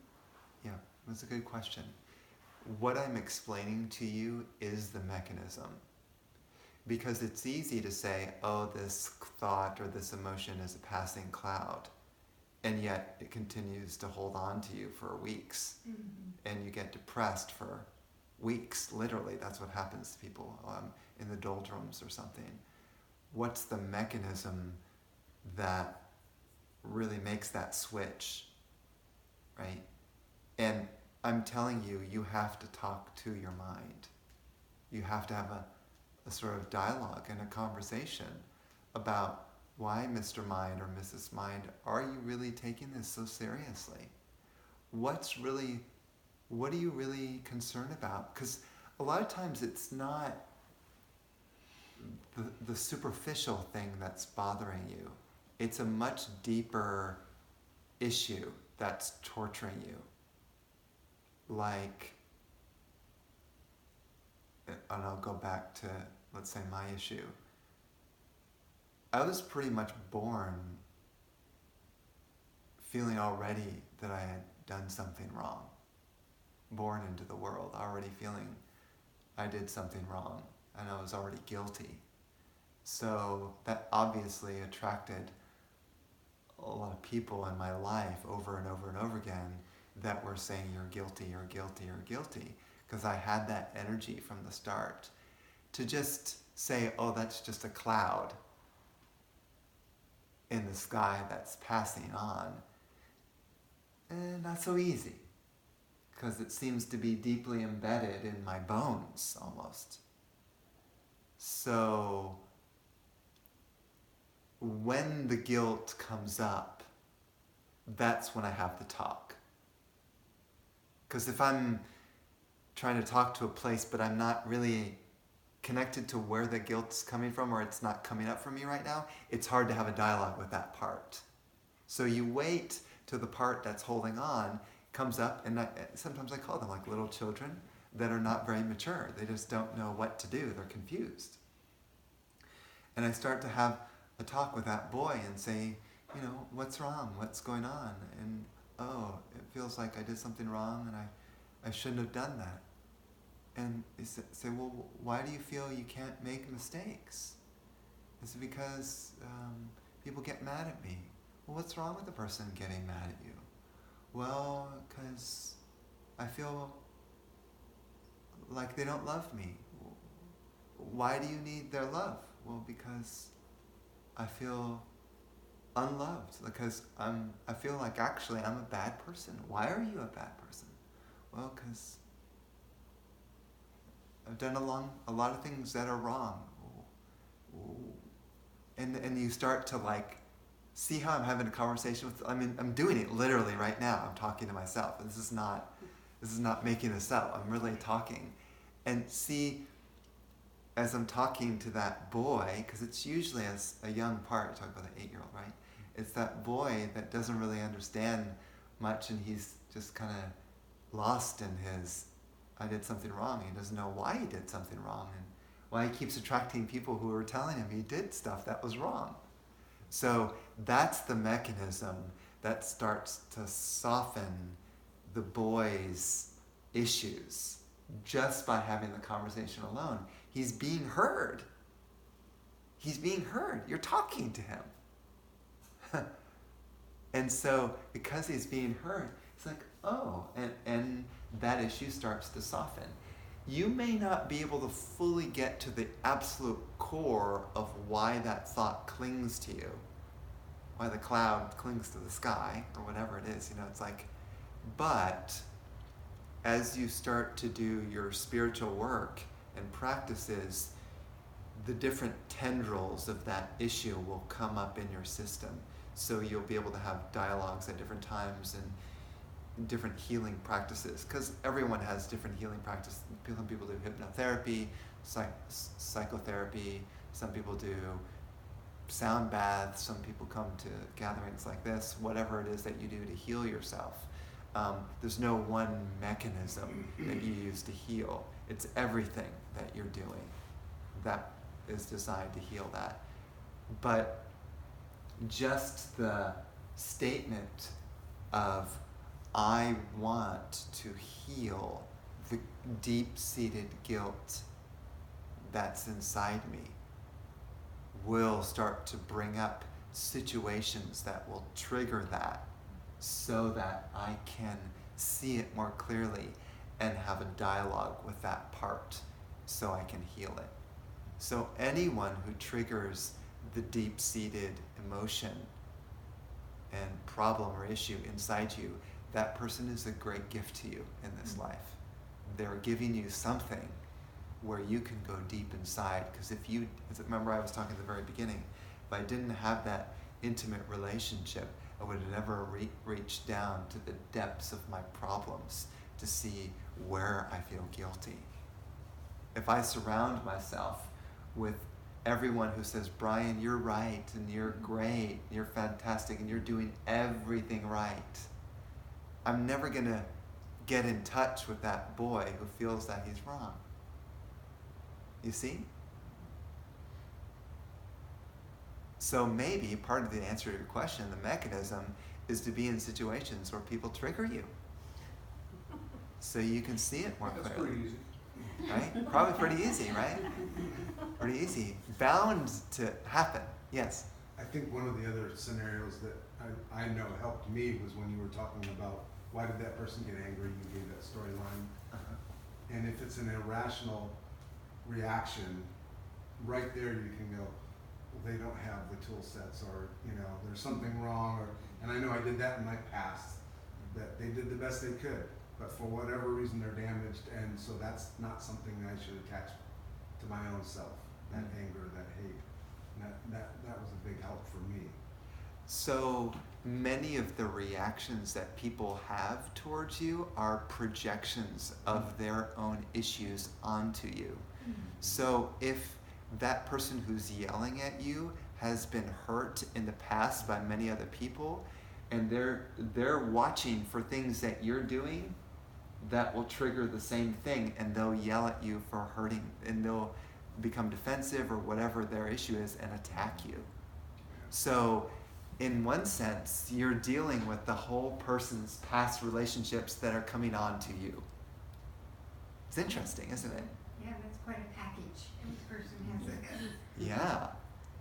Yeah, that's a good question. What I'm explaining to you is the mechanism. Because it's easy to say, oh, this thought or this emotion is a passing cloud, and yet it continues to hold on to you for weeks, and you get depressed for weeks. Literally, that's what happens to people in the doldrums or something. What's the mechanism that really makes that switch, right? And I'm telling you, you have to talk to your mind. You have to have a sort of dialogue and a conversation about why, Mr. Mind or Mrs. Mind, are you really taking this so seriously? What are you really concerned about? Because a lot of times it's not the superficial thing that's bothering you. It's a much deeper issue that's torturing you. Like, and I'll go back to, let's say, my issue. I was pretty much born feeling already that I had done something wrong. Born into the world, already feeling I did something wrong, and I was already guilty. So that obviously attracted a lot of people in my life over and over and over again that were saying, you're guilty, you're guilty, you're guilty. Because I had that energy from the start. To just say, oh, that's just a cloud in the sky that's passing on, not so easy. Because it seems to be deeply embedded in my bones, almost. So, when the guilt comes up, that's when I have to talk. Because if I'm trying to talk to a place, but I'm not really connected to where the guilt's coming from, or it's not coming up for me right now, it's hard to have a dialogue with that part. So you wait till the part that's holding on comes up, and sometimes I call them like little children that are not very mature. They just don't know what to do. They're confused. And I start to have a talk with that boy and say, you know, what's wrong? What's going on? And, oh, it feels like I did something wrong and I shouldn't have done that. And say, well, why do you feel you can't make mistakes? Is it because people get mad at me? Well, what's wrong with the person getting mad at you? Well, because I feel like they don't love me. Why do you need their love? Well, because I feel unloved. Because I feel like actually I'm a bad person. Why are you a bad person? Well, because I've done a lot of things that are wrong. And you start to like see how I'm having a conversation with, I'm doing it literally right now. I'm talking to myself. This is not making this up. I'm really talking. And see, as I'm talking to that boy, because it's usually as a young part, you talk about the 8-year-old, right? It's that boy that doesn't really understand much, and he's just kind of lost in his, I did something wrong. He doesn't know why he did something wrong and why he keeps attracting people who are telling him he did stuff that was wrong. So that's the mechanism that starts to soften the boy's issues just by having the conversation alone. He's being heard. He's being heard. You're talking to him. And so because he's being heard, it's like, oh, and that issue starts to soften. You may not be able to fully get to the absolute core of why that thought clings to you, why the cloud clings to the sky, or whatever it is, it's like, but as you start to do your spiritual work and practices, the different tendrils of that issue will come up in your system. So you'll be able to have dialogues at different times and different healing practices, because everyone has different healing practices. Some people do hypnotherapy, psychotherapy, some people do sound baths, some people come to gatherings like this, whatever it is that you do to heal yourself. There's no one mechanism that you use to heal. It's everything that you're doing that is designed to heal that. But just the statement of, I want to heal the deep-seated guilt that's inside me, will start to bring up situations that will trigger that, so that I can see it more clearly and have a dialogue with that part so I can heal it. So anyone who triggers the deep-seated emotion and problem or issue inside you, that person is a great gift to you in this life. They're giving you something where you can go deep inside. Because if you, remember I was talking at the very beginning, if I didn't have that intimate relationship, I would have never reached down to the depths of my problems to see where I feel guilty. If I surround myself with everyone who says, Brian, you're right, and you're great, you're fantastic, and you're doing everything right, I'm never going to get in touch with that boy who feels that he's wrong. You see? So maybe part of the answer to your question, the mechanism, is to be in situations where people trigger you, so you can see it more That's clearly. pretty easy. Right? Probably pretty easy, right? Pretty easy. Bound to happen. Yes? I think one of the other scenarios that I know helped me was when you were talking about why did that person get angry, you gave that storyline. And if it's an irrational reaction, right there you can go, well, they don't have the tool sets, or there's something wrong, and I know I did that in my past, that they did the best they could, but for whatever reason they're damaged, and so that's not something I should attach to my own self, that anger, that hate. And that was a big help for me. So many of the reactions that people have towards you are projections of their own issues onto you. So if that person who's yelling at you has been hurt in the past by many other people, and they're watching for things that you're doing that will trigger the same thing, and they'll yell at you for hurting, and they'll become defensive or whatever their issue is and attack you. So in one sense, you're dealing with the whole person's past relationships that are coming on to you. It's interesting, isn't it? Yeah, that's quite a package. Every person has it. Yeah.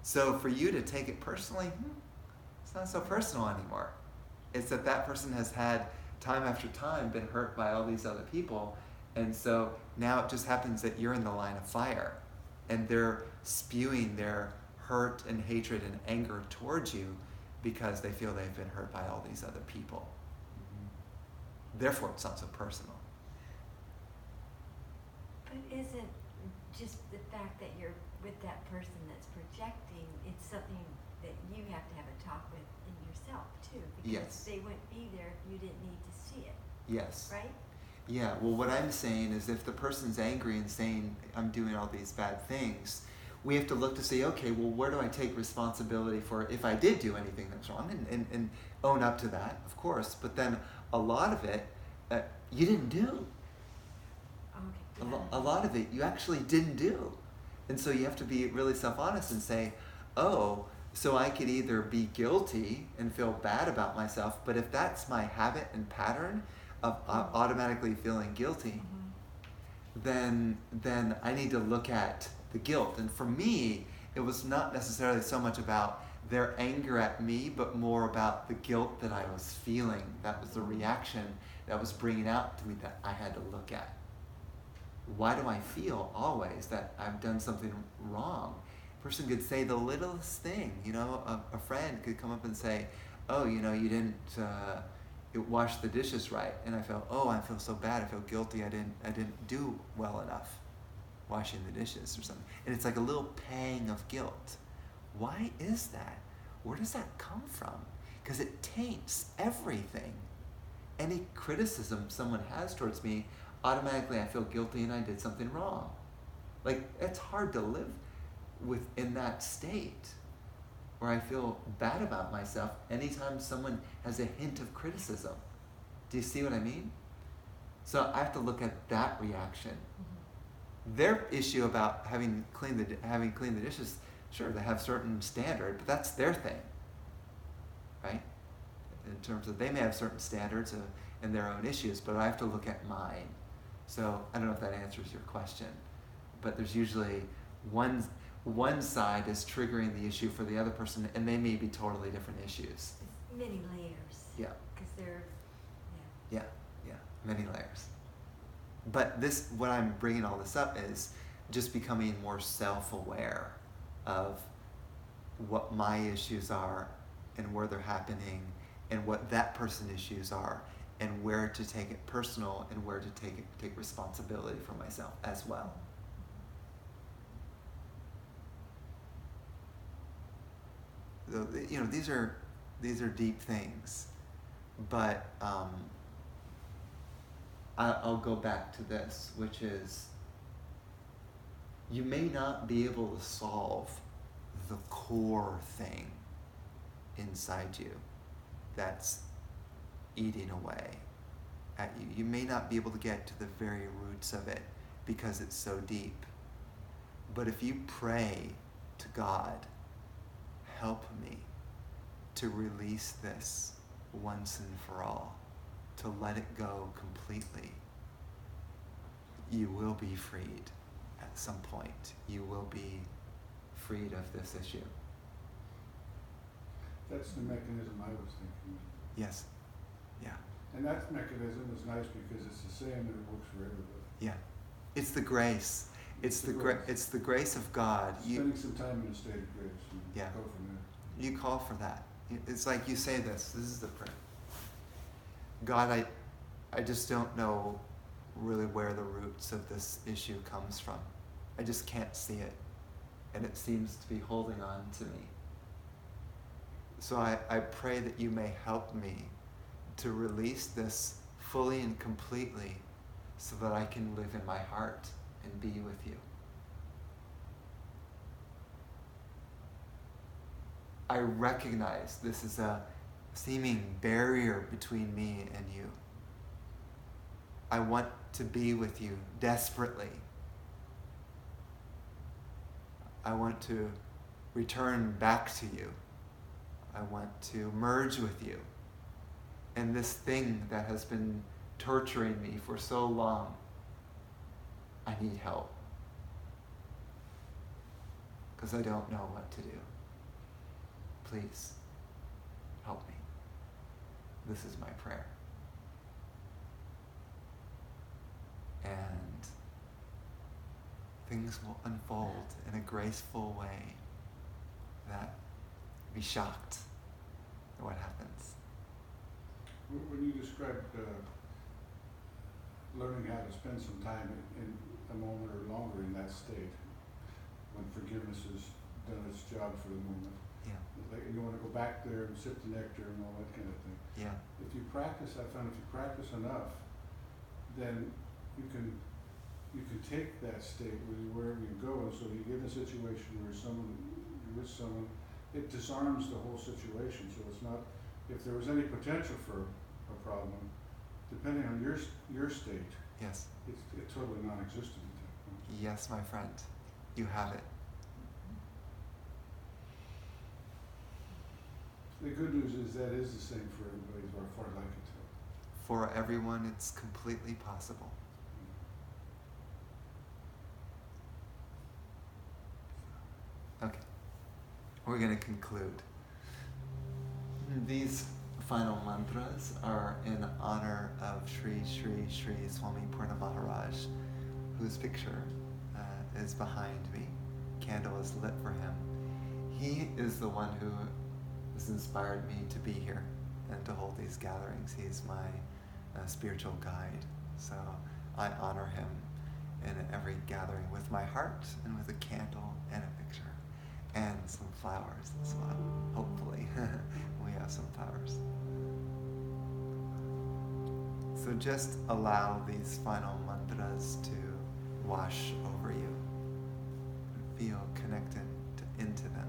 So for you to take it personally, it's not so personal anymore. It's that person has had time after time been hurt by all these other people, and so now it just happens that you're in the line of fire, and they're spewing their hurt and hatred and anger towards you because they feel they've been hurt by all these other people. Therefore, it's not so personal. But isn't just the fact that you're with that person that's projecting, it's something that you have to have a talk with in yourself too, because Yes. they wouldn't be there if you didn't need to see it, Yes. right? Yeah, well, what I'm saying is if the person's angry and saying, I'm doing all these bad things, we have to look to say, okay, well, where do I take responsibility for if I did do anything that's wrong, and own up to that, of course, but then a lot of it, you didn't do. Okay. A lot of it you actually didn't do. And so you have to be really self-honest and say, oh, so I could either be guilty and feel bad about myself, but if that's my habit and pattern of automatically feeling guilty, then I need to look at the guilt. And for me, it was not necessarily so much about their anger at me, but more about the guilt that I was feeling. That was the reaction that was bringing out to me that I had to look at. Why do I feel always that I've done something wrong? A person could say the littlest thing. A friend could come up and say, oh, you didn't wash the dishes right. And I felt, I feel so bad. I feel guilty. I didn't do well enough washing the dishes or something. And it's like a little pang of guilt. Why is that? Where does that come from? Because it taints everything. Any criticism someone has towards me, automatically I feel guilty and I did something wrong. Like, it's hard to live in that state where I feel bad about myself anytime someone has a hint of criticism. Do you see what I mean? So I have to look at that reaction. Mm-hmm. Their issue about having cleaned the dishes, sure, they have certain standard, but that's their thing, right? In terms of they may have certain standards and their own issues, but I have to look at mine. So I don't know if that answers your question, but there's usually one side is triggering the issue for the other person, and they may be totally different issues. It's many layers. Yeah. Because they're, Yeah, many layers. But what I'm bringing all this up is just becoming more self-aware of what my issues are and where they're happening and what that person's issues are and where to take it personal and where to take responsibility for myself as well. So, these are deep things, but I'll go back to this, which is you may not be able to solve the core thing inside you that's eating away at you. You may not be able to get to the very roots of it because it's so deep. But if you pray to God, help me to release this once and for all, to let it go completely, you will be freed at some point. You will be freed of this issue. That's the mechanism I was thinking. Yes. Yeah. And that mechanism is nice because it's the same and it works for everybody. Yeah. It's the grace. It's the grace of God. Spending some time in a state of grace and Yeah. go from there. You call for that. It's like you say this is the prayer. God, I just don't know really where the roots of this issue comes from. I just can't see it. And it seems to be holding on to me. So I pray that you may help me to release this fully and completely so that I can live in my heart and be with you. I recognize this is a seeming barrier between me and you. I want to be with you desperately. I want to return back to you. I want to merge with you. And this thing that has been torturing me for so long, I need help. Because I don't know what to do. Please, help me. This is my prayer. And things will unfold in a graceful way that be shocked at what happens. When you described learning how to spend some time in a moment or longer in that state, when forgiveness has done its job for the moment, Yeah. like you want to go back there and sip the nectar and all that kind of thing. Yeah. If you practice, I found if you practice enough, then you can take that state wherever you go. And so you get in a situation where you're with someone, it disarms the whole situation. So it's not, if there was any potential for a problem, depending on your state, Yes. it's totally non-existent at that point. Yes, my friend. You have it. The good news is that is the same for everybody, as far as I can tell. For everyone, it's completely possible. Okay. We're going to conclude. These final mantras are in honor of Sri Sri Sri Swami Purna Maharaj, whose picture is behind me. Candle is lit for him. He is the one who has inspired me to be here and to hold these gatherings. He's my spiritual guide. So I honor him in every gathering with my heart and with a candle and a picture and some flowers as well. Hopefully we have some flowers. So just allow these final mantras to wash over you. Feel connected into them.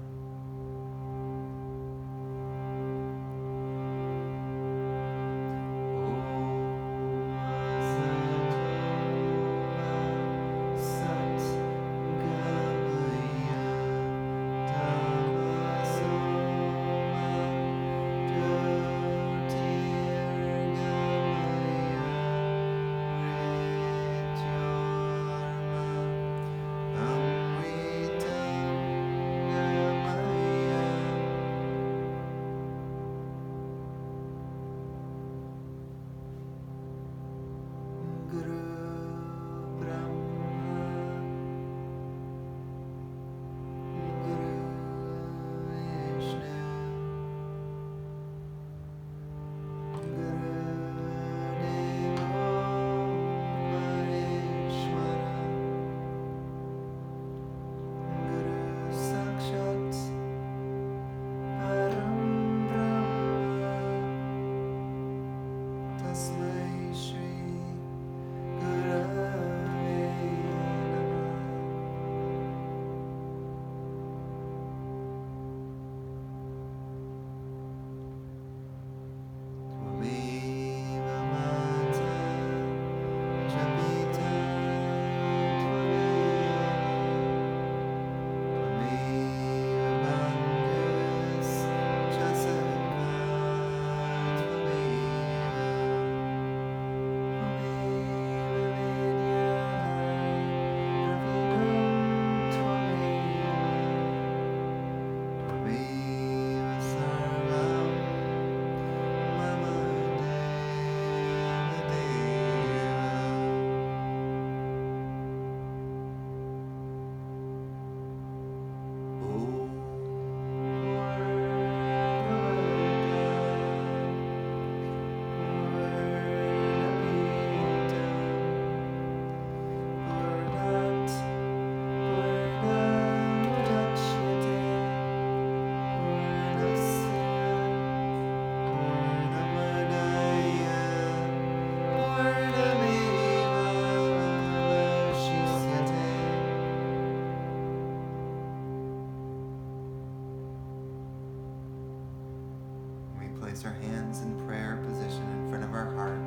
Place our hands in prayer position in front of our heart.